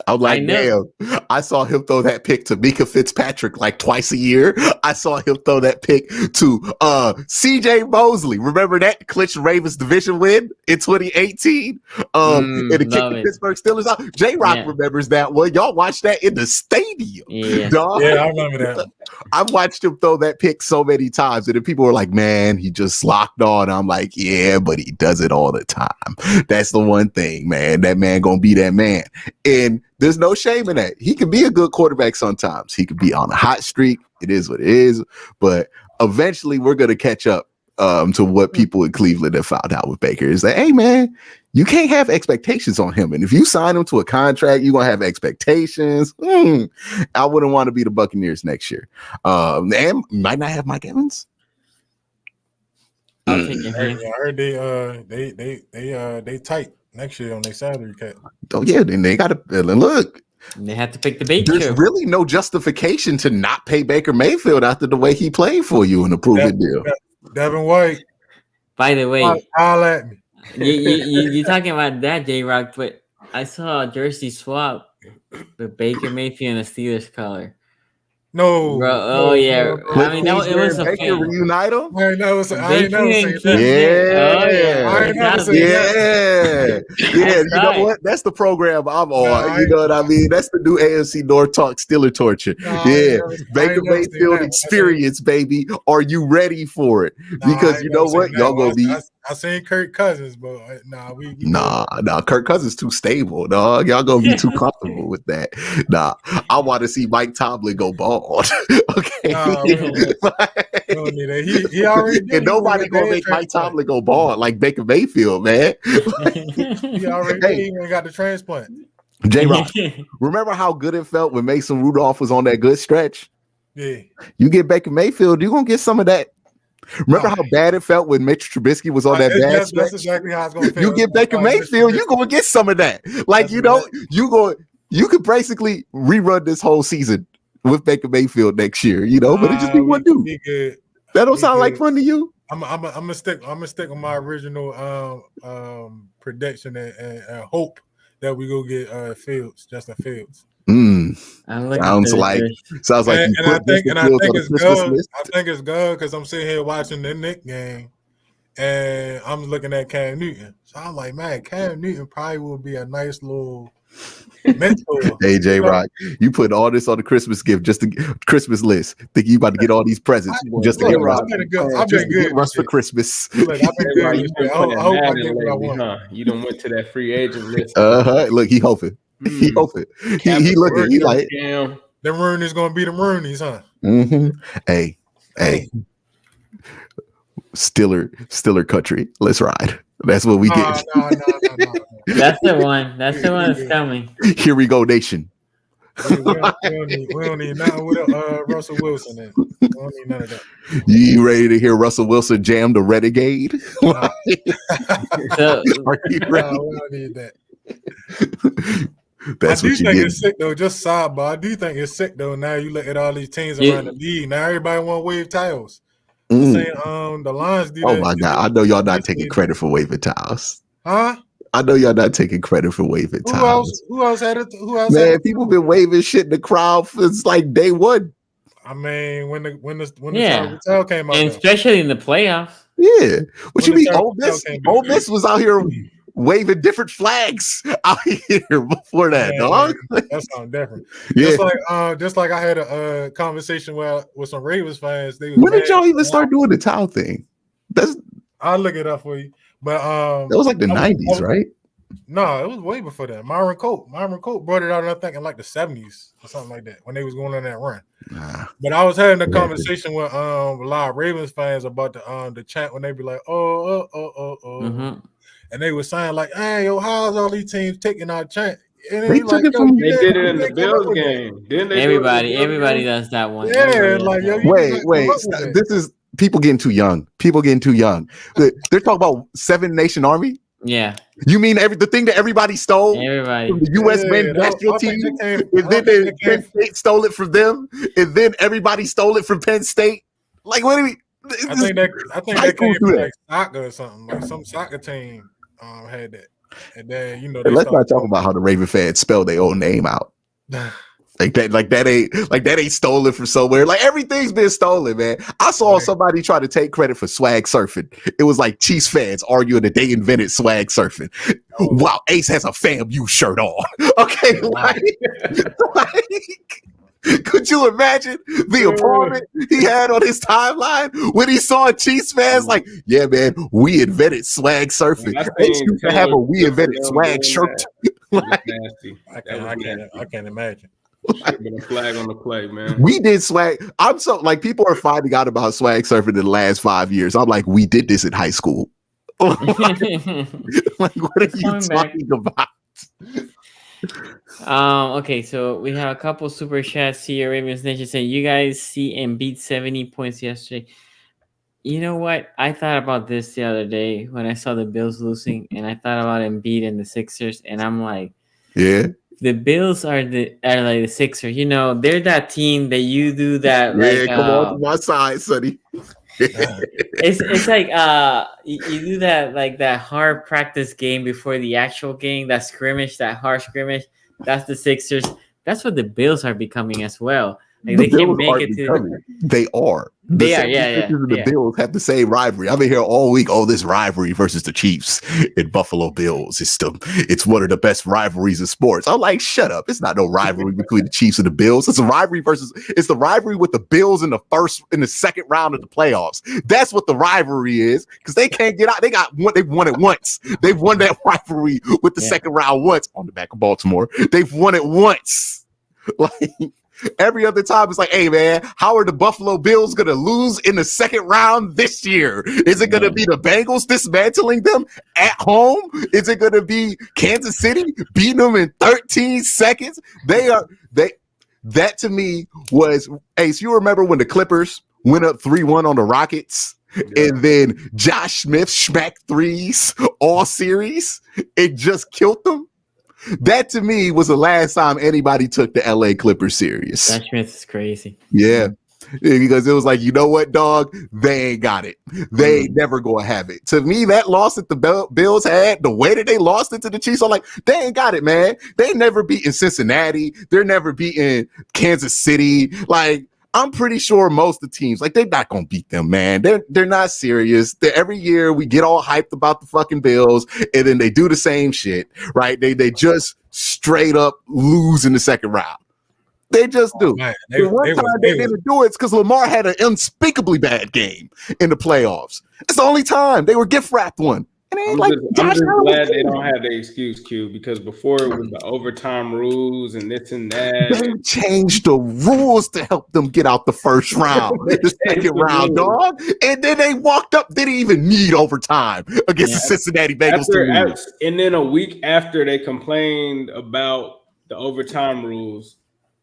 I'm like, damn, I saw him throw that pick to Mika Fitzpatrick like twice a year. I saw him throw that pick to CJ Mosley. Remember that clinched Ravens division win in 2018? And the kick the Pittsburgh Steelers out. J-Rock remembers that one. Y'all watched that in the stadium. Dog. Yeah, I remember that. I've watched him throw that pick so many times. And then people were like, man, he just locked on. I'm like, yeah, but he does it all the time. That's the one thing, man. That man gonna be that man. And there's no shame in that. He could be a good quarterback sometimes. He could be on a hot streak. It is what it is. But eventually we're going to catch up to what people in Cleveland have found out with Baker. Is that, hey, man, you can't have expectations on him. And if you sign him to a contract, you're going to have expectations. I wouldn't want to be the Buccaneers next year. And might not have Mike Evans. I'll take it. I heard they tight next year on their salary cap. Oh yeah, then they got to look. They have to pick the bait. There's really no justification to not pay Baker Mayfield after the way he played for you in a proven deal. Devin White. By the way, holler at me. You're talking about that, J-Rock, but I saw a jersey swap with Baker Mayfield in a Steelers color. No. Bro, no, yeah. No. I mean, it was a Baker reunite him. I ain't never seen that. Yeah. You know what? That's the program I'm on. You know what I mean? That's the new AFC North Talk Steeler torture. Baker Mayfield experience, baby. Are you ready for it? Because you know what? Y'all gonna be. I seen Kirk Cousins, but Nah. Kirk Cousins too stable, dog. Y'all gonna be too comfortable with that. Nah, I want to see Mike Tomlin go bald. Okay, we don't need that. He already did. And nobody gonna make Mike Tomlin go bald like Baker Mayfield, man. He already did. He ain't got the transplant. J-Rock, remember how good it felt when Mason Rudolph was on that good stretch? Yeah. You get Baker Mayfield, you're gonna get some of that. Remember how bad it felt when Mitch Trubisky was on that bad stretch? That's exactly how it's going to feel. You get Baker Mayfield, you're going to get some of that. Like, you could basically rerun this whole season with Baker Mayfield next year, but it just be one dude. That don't sound like fun to you? I'm gonna stick with my original prediction and hope that we go get Justin Fields. Sounds like you put it's good. I think it's good because I'm sitting here watching the Knicks game and I'm looking at Cam Newton. So I'm like, man, Cam Newton probably will be a nice little mentor. Hey, J-Rock, you put all this on the Christmas gift, just the Christmas list. Think you about to get all these presents just to get Russ. I've been good. Russ for Christmas. Look, I've been good. I hope I get what I want. You done went to that free agent list. Look, he hoping. He hoping. He looking. He like. Them Rooney's gonna be them Rooney's, huh? Hey. Steeler country. Let's ride. That's what we get. No. That's the one. That's the one that's coming. Here we go, nation. We don't need nothing with Russell Wilson. We don't need none of that. You ready to hear Russell Wilson jam the Renegade? Are you ready? No, we don't need that. That's I do what you think get. It's sick though. Just sidebar. I do think it's sick though. Now you look at all these teams around the league. Now everybody want to wave titles. Saying the Lions did Oh that. my God. I know y'all not They taking did- credit for waving towels. Huh? I know y'all not taking credit for waving Who towels. else? Who else had it? Who else? had Man, it people too? been waving shit in the crowd since like day one. I mean, when the Yeah. towel came out, And though. especially in the playoffs. Yeah. What When you the mean? Towel Ole Miss? came back. Ole Miss was out here waving different flags out here before that, Man, dog. that's something different. Yeah. Just like I had a conversation with some Ravens fans. They was When did mad. y'all even start doing the towel thing? That I'll look it up for you. But was like the 90s, right? No, it was way before that. Myron Cope brought it out, I think, in like the 70s or something like that when they was going on that run. Nah. But I was having a Yeah. conversation with a lot of Ravens fans about the chant when they be like, Mhm. and they were saying like, "Hey, yo, how's all these teams taking our chant?" And They they took like, it yo, from- They did it in the you came up Bills with that. game. Didn't they? do it in the Bills Everybody game? does that one. Yeah, Everybody like, does yo, that you one. did not come Wait. up with that. This is people getting too young. People getting too young. They're talking about 7 Nation Army. Yeah. You mean the thing that everybody stole Everybody. from the U.S. Yeah, men's national I think team, that came- and I then think that Penn came- State stole it from them, and then everybody stole it from Penn State? Like, what do we? I think that high came school from do like soccer or something. Like some soccer team had that, and then And they let's not started talk about how the Raven fans spell their own name out. Like that ain't stolen from somewhere. Like everything's been stolen, man. I saw Right. somebody try to take credit for swag surfing. It was like Chiefs fans arguing that they invented swag surfing. Oh. Wow, Ace has a FAMU shirt on. Okay, Wow. could you imagine the apartment he had on his timeline when he saw Chiefs fans like, yeah, man, we invented swag surfing. I Ace seen used to have a Taylor we Swift invented and them swag doing shirt. that. That was nasty. I That was nasty. can't imagine. Should have been a flag on the play, man. We did swag. I'm so like people are finding out about swag surfing in the last 5 years. I'm like, we did this in high school. Like, what are you Coming back. talking about? Okay, so we have a couple super chats here. Ravens Nation saying, "You guys see Embiid 70 points yesterday." You know what? I thought about this the other day when I saw the Bills losing, and I thought about Embiid and the Sixers, and I'm like, Yeah, the Bills are like the Sixers. You know, they're that team that you do that like come on to my side, Sonny. it's like you do that like that hard practice game before the actual game, that scrimmage, that hard scrimmage. That's the Sixers. That's what the Bills are becoming as well. Like they can make it to. They are. They are, Sixers yeah. and the Bills have the same rivalry. I've been here all week. Oh, this rivalry versus the Chiefs and Buffalo Bills. It's one of the best rivalries in sports. I'm like, shut up. It's not no rivalry between the Chiefs and the Bills. It's a rivalry it's the rivalry with the Bills in the second round of the playoffs. That's what the rivalry is because they can't get out. They've won it once. They've won that rivalry with the second round once on the back of Baltimore. They've won it once. Like. Every other time, it's like, hey, man, how are the Buffalo Bills going to lose in the second round this year? Is it going to be the Bengals dismantling them at home? Is it going to be Kansas City beating them in 13 seconds? That to me was, Ace, you remember when the Clippers went up 3-1 on the Rockets? Yeah. And then Josh Smith smacked threes all series? It just killed them? That to me was the last time anybody took the LA Clippers serious. Josh Smith is crazy. Yeah. Because it was like, you know what, dog? They ain't got it. They ain't never gonna have it. To me, that loss that the Bills had, the way that they lost it to the Chiefs, I'm like, they ain't got it, man. They never beaten Cincinnati. They're never beaten Kansas City. Like, I'm pretty sure most of the teams, like, they're not gonna beat them, man. They're not serious. Every year we get all hyped about the fucking Bills, and then they do the same shit, right? They just straight up lose in the second round. They just do. Man, The one time they didn't do it because Lamar had an unspeakably bad game in the playoffs. It's the only time they were gift wrapped one. And I'm just glad they don't have the excuse, Q, because before it was the overtime rules and this and that. They changed the rules to help them get out the first round, the second round, dog. And then they walked up, they didn't even need overtime against the Cincinnati Bengals. And then a week after they complained about the overtime rules,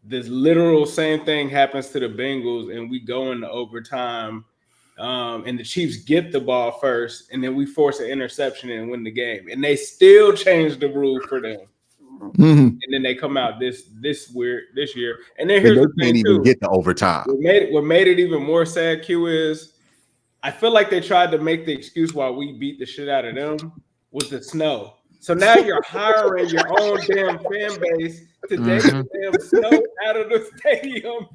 this literal same thing happens to the Bengals, and we go into overtime. And the Chiefs get the ball first, and then we force an interception and win the game. And they still change the rule for them. Mm-hmm. And then they come out this year. And then here's the thing, can't even get the overtime. What made it even more sad, Q, is I feel like they tried to make the excuse why we beat the shit out of them was the snow. So now you're hiring your own damn fan base to take the damn snow out of the stadium.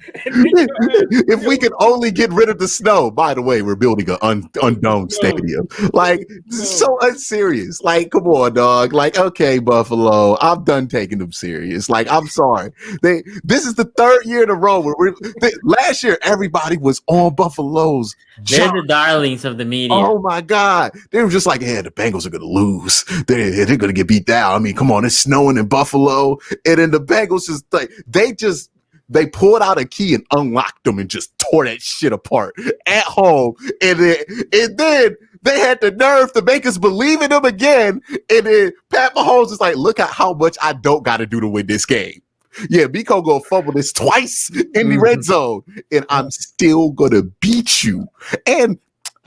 If we could only get rid of the snow. By the way, we're building an undomed stadium. Like, this is so unserious. Like, come on, dog. Like, okay, Buffalo, I'm done taking them serious. Like, I'm sorry. This is the third year in a row where last year everybody was on Buffalo's. They're the darlings of the media. Oh my God. They were just like, yeah, the Bengals are going to lose. They're going to get beat down. I mean, come on, it's snowing in Buffalo. And then the Bengals just like, they pulled out a key and unlocked them and just tore that shit apart at home. And then they had the nerve to make us believe in them again. And then Pat Mahomes is like, look at how much I don't got to do to win this game. Yeah, Miko gonna fumble this twice in the red zone, and I'm still gonna beat you. And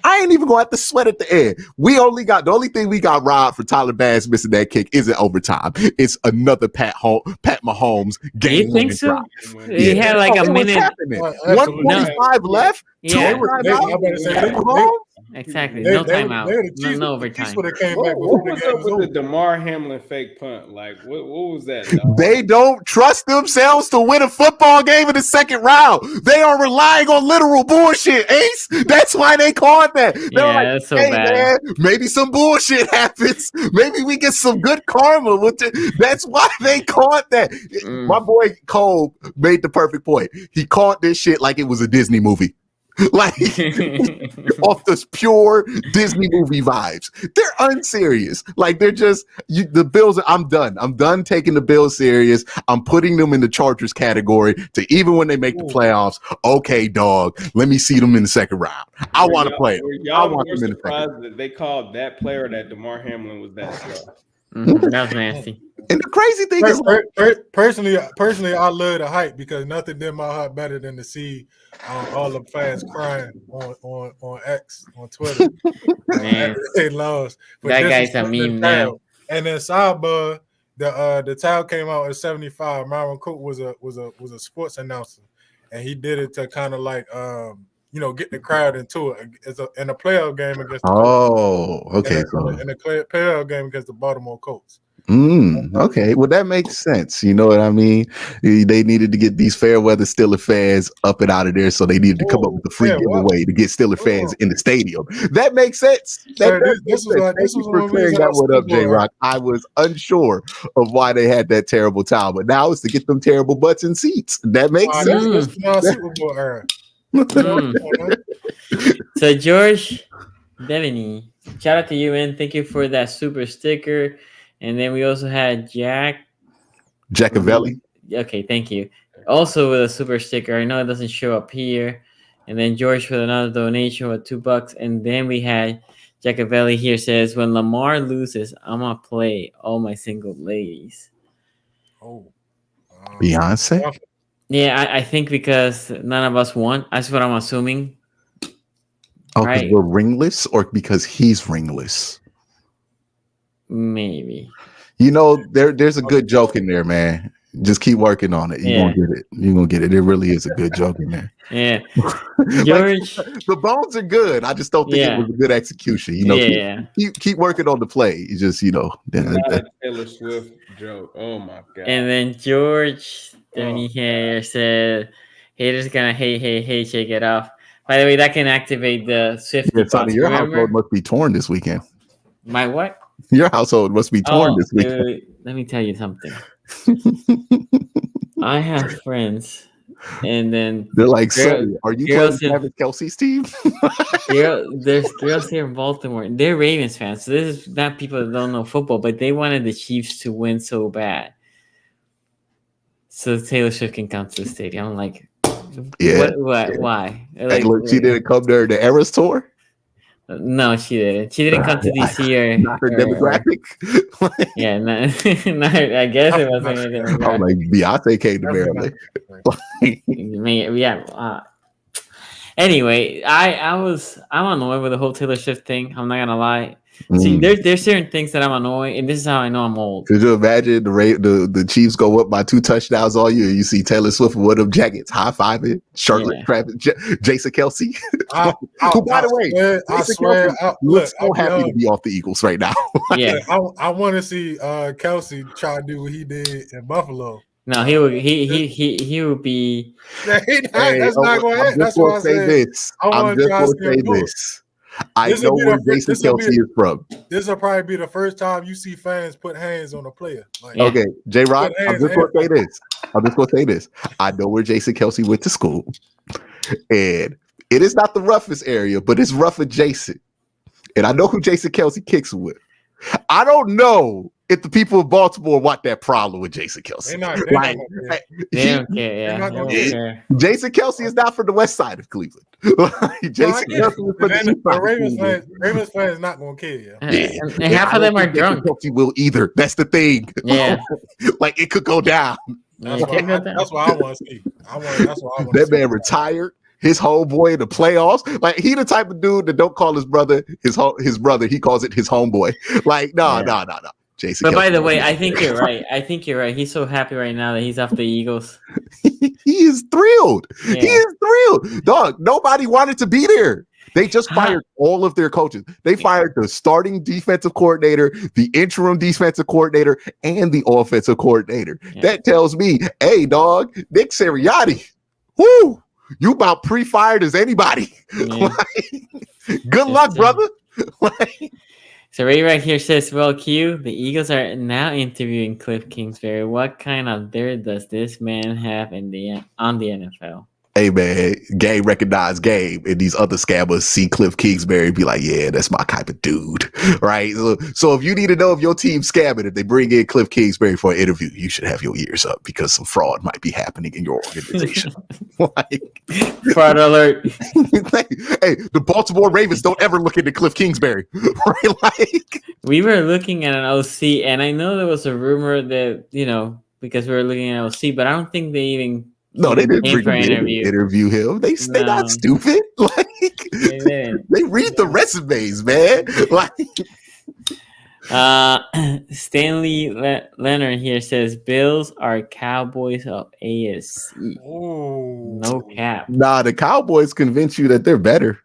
I ain't even gonna have to sweat at the end. The only thing we got robbed for Tyler Bass missing that kick isn't overtime. It's another Pat Mahomes game. You think so? He had like a minute. 1:45 left. Yeah. Two Exactly. No timeout. No overtime. What was up with the DeMar Hamlin fake punt? Like, what was that? Dog? They don't trust themselves to win a football game in the second round. They are relying on literal bullshit, Ace. That's why they called that. They're like, that's so bad. Man, maybe some bullshit happens. Maybe we get some good karma with it. That's why they called that. My boy Cole made the perfect point. He called this shit like it was a Disney movie. Like off this pure Disney movie vibes. They're unserious. Like they're just the Bills. I'm done taking the Bills serious. I'm putting them in the Chargers category to even when they make the playoffs. Okay, dog. Let me see them in the second round. I want to play them. I want them in the second. That they called that player that DeMar Hamlin was that slow. That was nasty. And the crazy thing is, personally, I love the hype because nothing did my heart better than to see all the fans crying on X on Twitter. Man, they lost. But that guy's a meme now. And then sidebar, the towel came out at 75. Marvin Cook was a sports announcer, and he did it to kind of like get the crowd into it in a playoff game against. Okay. In a playoff game against the Baltimore Colts. Okay, well that makes sense. You know what I mean? They needed to get these fair weather Steeler fans up and out of there, so they needed to come up with a free giveaway to get Steeler fans in the stadium. That makes sense. This was for clearing that one up, J-Rock. I was unsure of why they had that terrible towel, but now it's to get them terrible butts in seats. That makes sense. So George Devaney, shout out to you, and thank you for that super sticker. And then we also had Jackavelli. Okay, thank you. Also with a super sticker. I know it doesn't show up here. And then George with another donation with $2. And then we had Jackavelli here says, when Lamar loses, I'm gonna play all my single ladies. Beyonce? Yeah, I think because none of us won. That's what I'm assuming. Oh, right? Because we're ringless or because he's ringless? Maybe. There's a good joke in there, man. Just keep working on it. You're gonna get it. You're gonna get it. It really is a good joke in there. Yeah. George. The bones are good. I just don't think it was a good execution. Keep working on the play. You just, Taylor Swift joke. Oh my God. And then George here said, haters gonna hate, shake it off. By the way, that can activate the Swift. Your household must be torn this weekend. My what? Your household must be torn this weekend. Dude, let me tell you something. I have friends, and then they're like, "Are you playing Travis Kelce's team?" There's girls here in Baltimore. They're Ravens fans, so this is not people that don't know football, but they wanted the Chiefs to win so bad, so Taylor Swift can come to the stadium. I'm like, what? Why? Like, look, she didn't come there the Eras tour. No, she didn't. She didn't come to DC or not her demographic. I guess it wasn't a demographic. I'm like, Beyonce came to Maryland. Anyway, I'm annoyed with the whole Taylor Swift thing. I'm not gonna lie. See, there's certain things that I'm annoyed, and this is how I know I'm old. Could you imagine the Chiefs go up by 2 touchdowns all year? You see Taylor Swift with one of them jackets, high fiving, Charlotte Travis, Jason Kelsey. Who, by the way, I swear, looks so happy to be off the Eagles right now. Yeah, I want to see Kelsey try to do what he did in Buffalo. no, he would be. That's not going to happen. That's why I said this. I'm just going to say this. I know where Jason Kelsey is from. This will probably be the first time you see fans put hands on a player. Like, okay, J-Rock, I'm just going to say this. I know where Jason Kelsey went to school. And it is not the roughest area, but it's rough adjacent. And I know who Jason Kelsey kicks with. I don't know if the people of Baltimore want that problem with Jason Kelsey. They don't care. Jason Kelsey is not from the west side of Cleveland. Jason Kelsey is from the Ravens fans not going to care. And half of them are drunk. Kelsey will either. That's the thing. Yeah. Like it could go down. That's what I want to see. That man retired. His homeboy in the playoffs, like he the type of dude that don't call his brother his brother. He calls it his homeboy. Like no. Jason. But by the way, I think you're right. He's so happy right now that he's off the Eagles. He is thrilled. Yeah. He is thrilled. Dog, nobody wanted to be there. They just fired all of their coaches. They fired the starting defensive coordinator, the interim defensive coordinator, and the offensive coordinator. Yeah. That tells me, hey, dog, Nick Sirianni, whoo, you about pre-fired as anybody. Yeah. Good luck, brother. So right here says, well, Q, the Eagles are now interviewing Cliff Kingsbury. What kind of dirt does this man have on the NFL? Hey, man, Game recognized Game, and these other scammers see Cliff Kingsbury and be like, yeah, that's my type of dude, right? So if you need to know if your team's scamming, if they bring in Cliff Kingsbury for an interview, you should have your ears up because some fraud might be happening in your organization. Fraud alert. Hey, the Baltimore Ravens don't ever look into Cliff Kingsbury, right? We were looking at an OC, and I know there was a rumor that, because we were looking at OC, but I don't think they even... No, they didn't interview him. They're not stupid. Like they read the resumes, man. Like Stanley Leonard here says Bills are Cowboys of AFC. Oh, no cap. Nah, the Cowboys convince you that they're better.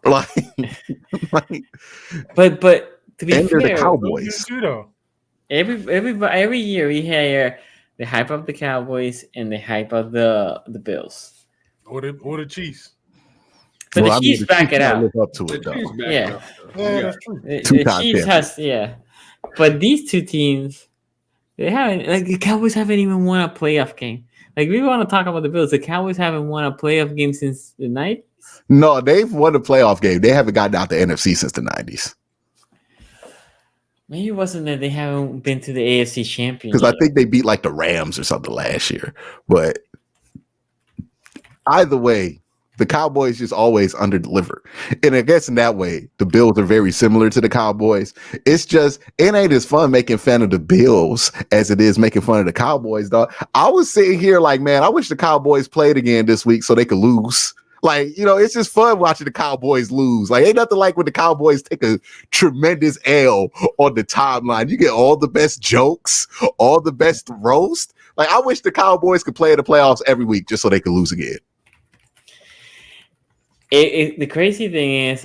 Like but to be fair, the Cowboys. Every year we hear the hype of the Cowboys and the hype of the Bills. Or the Chiefs. But the Chiefs back it out. Live up to it, though. Yeah, that's true. The Chiefs has, But these two teams, they haven't, like the Cowboys haven't even won a playoff game. Like we want to talk about the Bills. The Cowboys haven't won a playoff game since the 90s. No, they've won a playoff game. They haven't gotten out the NFC since the 90s. Maybe it wasn't that they haven't been to the AFC Championship. Because I think they beat like the Rams or something last year. But either way, the Cowboys just always underdeliver. And I guess in that way, the Bills are very similar to the Cowboys. It's just, it ain't as fun making fun of the Bills as it is making fun of the Cowboys, dog. I was sitting here like, man, I wish the Cowboys played again this week so they could lose. Like, it's just fun watching the Cowboys lose. Like, ain't nothing like when the Cowboys take a tremendous L on the timeline. You get all the best jokes, all the best roast. Like, I wish the Cowboys could play in the playoffs every week just so they could lose again. The crazy thing is,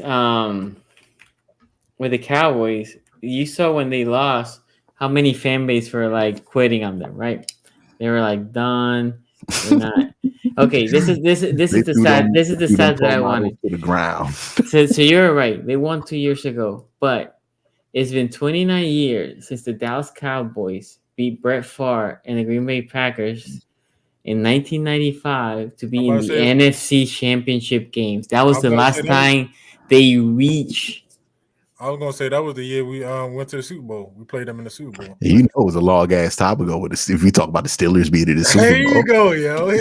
with the Cowboys, you saw when they lost how many fan base were like quitting on them, right? They were like done. They're not. Okay, this is the side that I wanted. To the ground. So you're right. They won 2 years ago, but it's been 29 years since the Dallas Cowboys beat Brett Favre and the Green Bay Packers in 1995 to be in the NFC Championship games. That was the last time they reached. I was gonna say that was the year we went to the Super Bowl. We played them in the Super Bowl. You know, it was a long ass time ago. If we talk about the Steelers being in the Super Bowl, there you go, yo,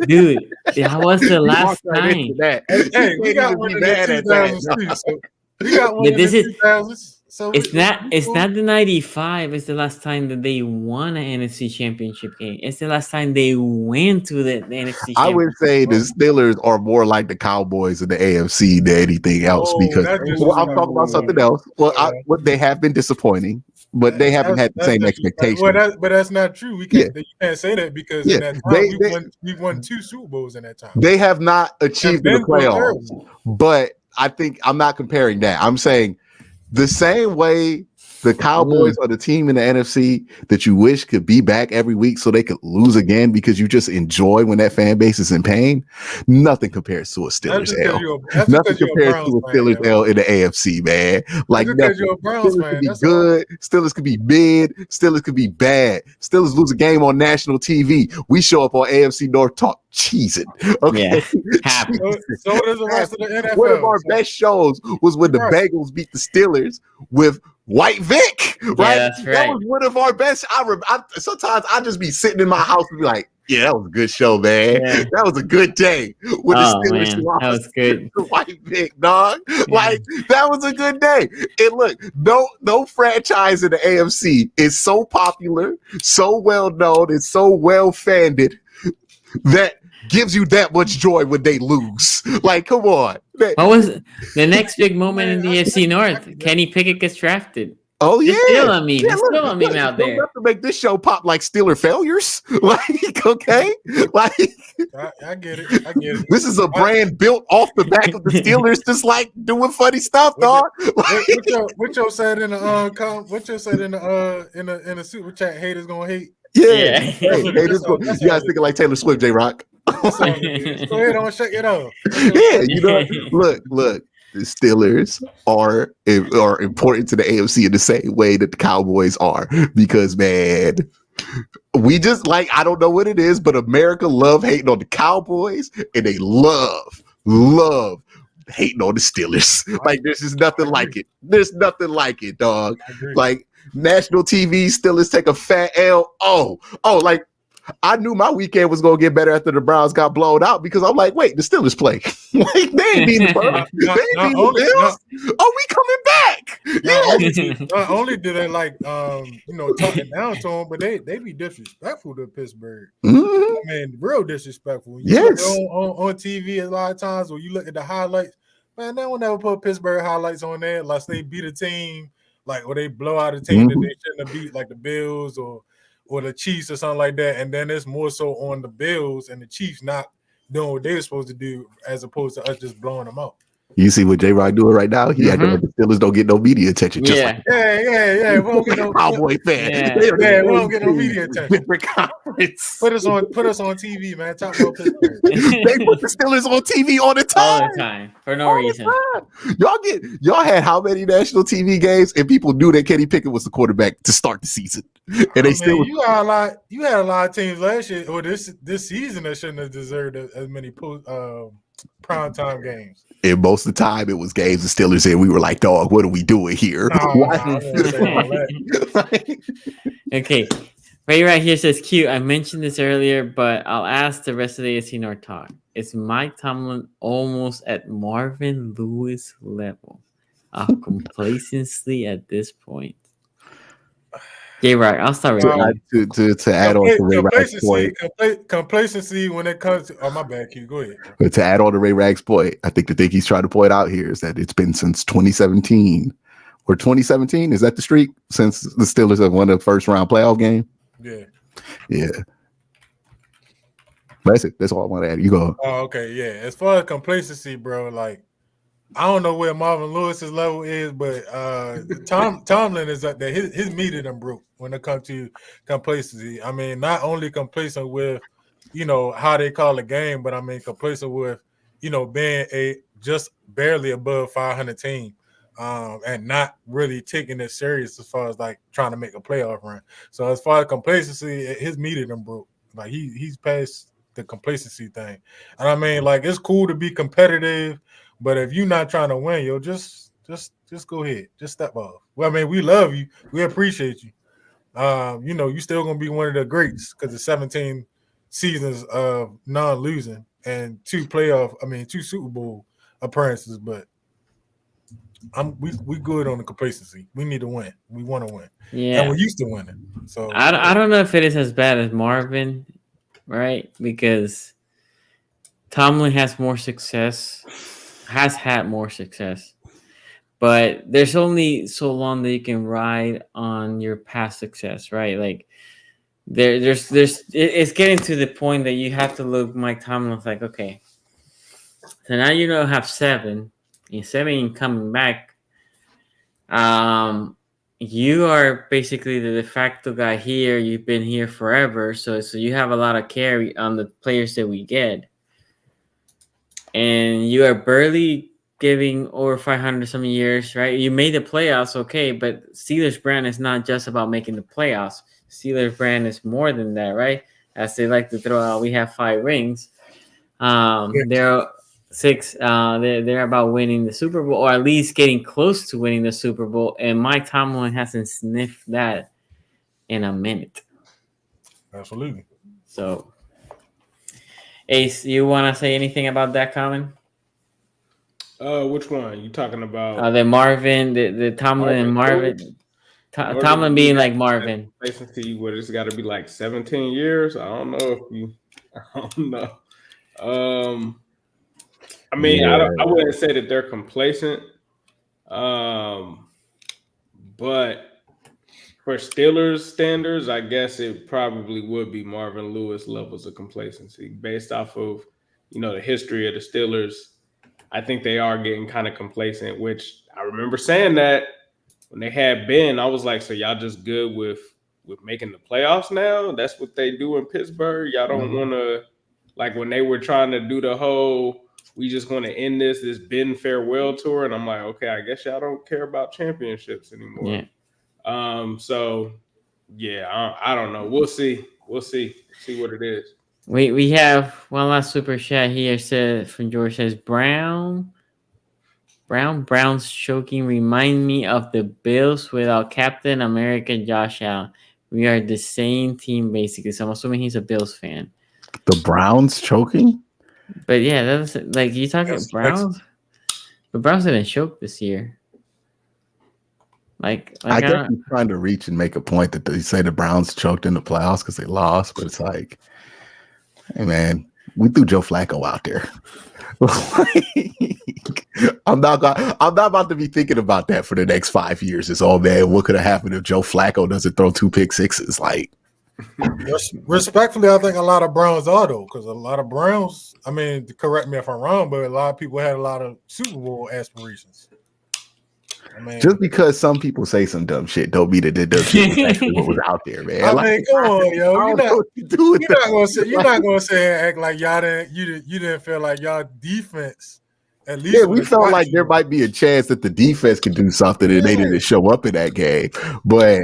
dude. That was the last time. Hey, we got one in the 2000s too. So we got one in the 2000s. So It's not the 95. It's the last time that they won an NFC championship game. It's the last time they went to the NFC I would championship. say the Steelers are more like the Cowboys in the AFC than anything else because that's I'm talking about something else. Well, what they have been disappointing, but they haven't had the same expectations. Well, that's not true. We can't. You can't say that because in that time we won 2 Super Bowls in that time. They have not achieved the playoffs, but I think I'm not comparing that. I'm saying the same way the Cowboys are the team in the NFC that you wish could be back every week so they could lose again because you just enjoy when that fan base is in pain. Nothing compares to a Steelers L. Nothing compares to a Steelers L in the AFC, man. Like because you're a Browns fan. Steelers could be good. Steelers could be mid. Steelers could be bad. Steelers lose a game on national TV. We show up on AFC North talk cheesing. Okay. Yeah. So does the rest of the NFL. One of our best shows was when the Bengals beat the Steelers with White Vic, right? Yeah, that's right. That was one of our best. Sometimes I just be sitting in my house and be like, yeah, that was a good show, man. Yeah. That was a good day. When the Steelers lost, that was good. White Vic, dog. Yeah. Like, that was a good day. And look, no franchise in the AFC is so popular, so well known, and so well fanded that gives you that much joy when they lose. Like, come on. What was the next big moment in the AFC North? Kenny Pickett gets drafted. Oh, yeah. They're still on me. They're still on me out there. You have to make this show pop like Steeler failures. Like, okay? Like, I get it. This is a brand built off the back of the Steelers, just like doing funny stuff, dog. What you said in the super chat? Haters gonna hate. Yeah. You guys thinking like Taylor Swift, J-Rock. Go ahead on, shake it off. Yeah, you know, look. The Steelers are important to the AFC in the same way that the Cowboys are, because man, we just like, I don't know what it is, but America love hating on the Cowboys, and they love hating on the Steelers. Like, there's just nothing like it. There's nothing like it, dog. Like, national TV, Steelers take a fat L. Oh, like, I knew my weekend was gonna get better after the Browns got blown out because I'm like, wait, the Steelers play. Like, they ain't beating the Browns. They ain't beating the Bills. Oh, we coming back. Yeah. Not only do they like talking down to them, but they be disrespectful to Pittsburgh. Mm-hmm. I mean, real disrespectful. Yes. On TV a lot of times when you look at the highlights, man, they will never put Pittsburgh highlights on there unless they beat a team, like, or they blow out a team that they shouldn't have beat, like the Bills or the Chiefs or something like that, and then it's more so on the Bills and the Chiefs not doing what they're supposed to do as opposed to us just blowing them out. You see what J-Rock doing right now? He acting like the Steelers don't get no media attention. Just like yeah. We don't get no Cowboy fan. We don't get no media attention. Put us on TV, man. Talk about Pittsburgh. They put the Steelers on TV all the time. For no reason. Y'all had how many national TV games, and people knew that Kenny Pickett was the quarterback to start the season, and they still. You had a lot of teams last year or this season that shouldn't have deserved as many prime time games. And most of the time, it was games the Steelers and we were like, dog, what are we doing here? Okay. Right here says, Q, I mentioned this earlier, but I'll ask the rest of the AFC North talk. Is Mike Tomlin almost at Marvin Lewis level of complacency at this point? J-Rock, I'll start with to add on to Ray Rag's point. Complacency when it comes to my bad, Q. Go ahead. But to add on to Ray Rag's point, I think the thing he's trying to point out here is that it's been since 2017 or 2017. Is that the streak since the Steelers have won the first round playoff game? Yeah. That's it. That's all I want to add. You go. Oh, okay. Yeah. As far as complacency, bro, like, I don't know where Marvin Lewis's level is, but Tomlin is up there. His meter done broke when it comes to complacency. I mean, not only complacent with, how they call the game, but I mean complacent with, being a just barely above 500 team, and not really taking it serious as far as like trying to make a playoff run. So as far as complacency, his meter done broke. Like he's past the complacency thing. And I mean, like, it's cool to be competitive. But if you're not trying to win, just go ahead. Just step off. Well, I mean, we love you. We appreciate you. You still going to be one of the greats because of 17 seasons of non-losing and 2 Super Bowl appearances. But We good on the complacency. We need to win. We want to win. Yeah. And we're used to winning. So I don't know if it is as bad as Marvin, right? Because Tomlin has had more success, but there's only so long that you can ride on your past success, right? Like it's getting to the point that you have to look Mike Tomlin's like, okay, so now you don't have 7, and 7 coming back. You are basically the de facto guy here. You've been here forever, so you have a lot of carry on the players that we get, and you are barely giving over 500 some years, right? You made the playoffs, okay, but Steelers brand is not just about making the playoffs. Steelers brand is more than that, right? As they like to throw out, we have 5 rings. They're 6. They're about winning the Super Bowl, or at least getting close to winning the Super Bowl. And Mike Tomlin hasn't sniffed that in a minute. Absolutely. So, Ace, you want to say anything about that comment? Which one you talking about? The Marvin, the Tomlin and Marvin. Tomlin being like Marvin. Complacency, what it's got to be like 17 years. I don't know. I mean, yeah. I wouldn't say that they're complacent, but for Steelers standards, I guess it probably would be Marvin Lewis levels of complacency based off of, the history of the Steelers. I think they are getting kind of complacent, which I remember saying that when they had Ben. I was like, so y'all just good with making the playoffs now? That's what they do in Pittsburgh? Y'all don't want to, like when they were trying to do the whole, we just want to end this Ben farewell tour. And I'm like, okay, I guess y'all don't care about championships anymore. Yeah. So, yeah, I don't know. We'll see. See what it is. We have one last super chat here from George says, Brown's choking remind me of the Bills without Captain America Josh Allen. We are the same team basically. So I'm assuming he's a Bills fan. The Browns choking? But yeah, that was like you talking Browns. The Browns didn't choke this year. Like I guess he's trying to reach and make a point that they say the Browns choked in the playoffs because they lost, but it's like, hey man, we threw Joe Flacco out there. I'm not about to be thinking about that for the next 5 years. It's all man, what could have happened if Joe Flacco doesn't throw 2 pick sixes? Like, respectfully, I think a lot of Browns are though, because a lot of Browns. I mean, correct me if I'm wrong, but a lot of people had a lot of Super Bowl aspirations. I mean, just because some people say some dumb shit don't mean that the dumb shit is actually what was out there, man. I mean, come on, yo. You're not gonna say act like y'all didn't feel like y'all defense. At least yeah, we felt like there might be a chance that the defense could do something and they didn't show up in that game. But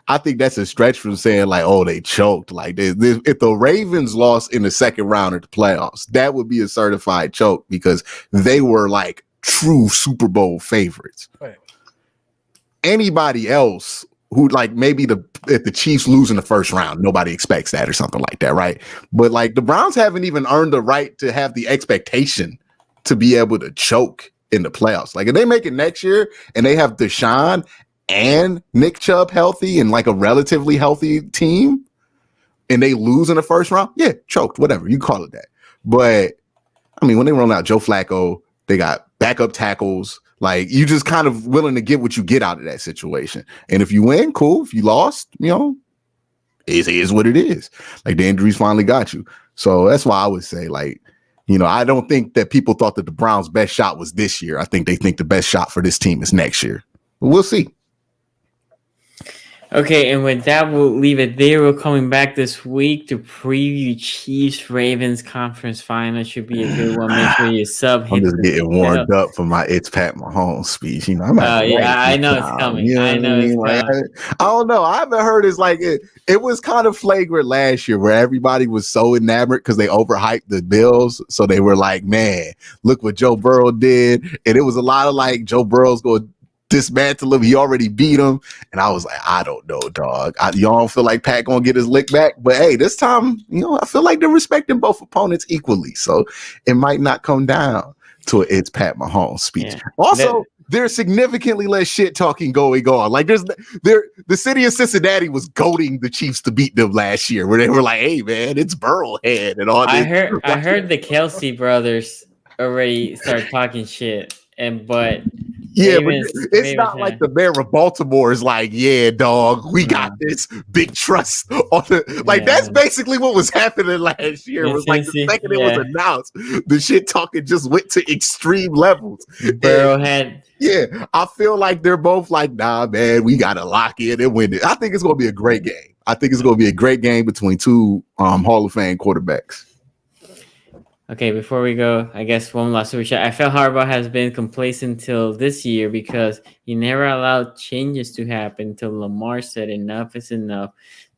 I think that's a stretch from saying like, oh, they choked. Like if the Ravens lost in the second round of the playoffs, that would be a certified choke because they were like true Super Bowl favorites. Right. Anybody else who like maybe if the Chiefs lose in the first round, nobody expects that or something like that, right? But like the Browns haven't even earned the right to have the expectation to be able to choke in the playoffs. Like if they make it next year and they have Deshaun and Nick Chubb healthy and like a relatively healthy team and they lose in the first round, yeah, choked, whatever, you call it that. But I mean, when they roll out Joe Flacco, they got backup tackles. Like you just kind of willing to get what you get out of that situation. And if you win, cool. If you lost, it is what it is. Like the injuries finally got you. So that's why I would say like, I don't think that people thought that the Browns' best shot was this year. I think they think the best shot for this team is next year. But we'll see. Okay, and with that, we'll leave it there. We're coming back this week to preview Chiefs-Ravens conference final. Should be a good one. Make sure you sub. I'm just getting warmed up for my "It's Pat Mahomes" speech. I know it's coming. I know it's coming. I don't know. I haven't heard it's like it was kind of flagrant last year where everybody was so enamored because they overhyped the Bills. So they were like, man, look what Joe Burrow did. And it was a lot of like Joe Burrow's going to dismantle him. He already beat him. And I was like, I don't know, dog. Y'all don't feel like Pat gonna get his lick back. But hey, this time, I feel like they're respecting both opponents equally. So it might not come down to an It's Pat Mahomes speech. Yeah. Also, there's significantly less shit talking going on. Like the city of Cincinnati was goading the Chiefs to beat them last year, where they were like, "Hey man, it's Burrowhead," and all this. I heard the Kelsey brothers already start talking shit, but it's not like the mayor of Baltimore is like, "Yeah, dog, we got this big trust on the." Like that's basically what was happening last year. It was like the second it was announced, the shit talking just went to extreme levels. Burrowhead. Yeah, I feel like they're both like, nah, man, we gotta lock in and win it. I think it's gonna be a great game. I think it's gonna be a great game between two Hall of Fame quarterbacks. Okay, before we go, I guess one last super chat. I felt Harbaugh has been complacent till this year because he never allowed changes to happen until Lamar said enough is enough.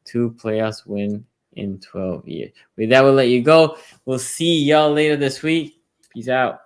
2 playoffs win in 12 years. With that, we'll let you go. We'll see y'all later this week. Peace out.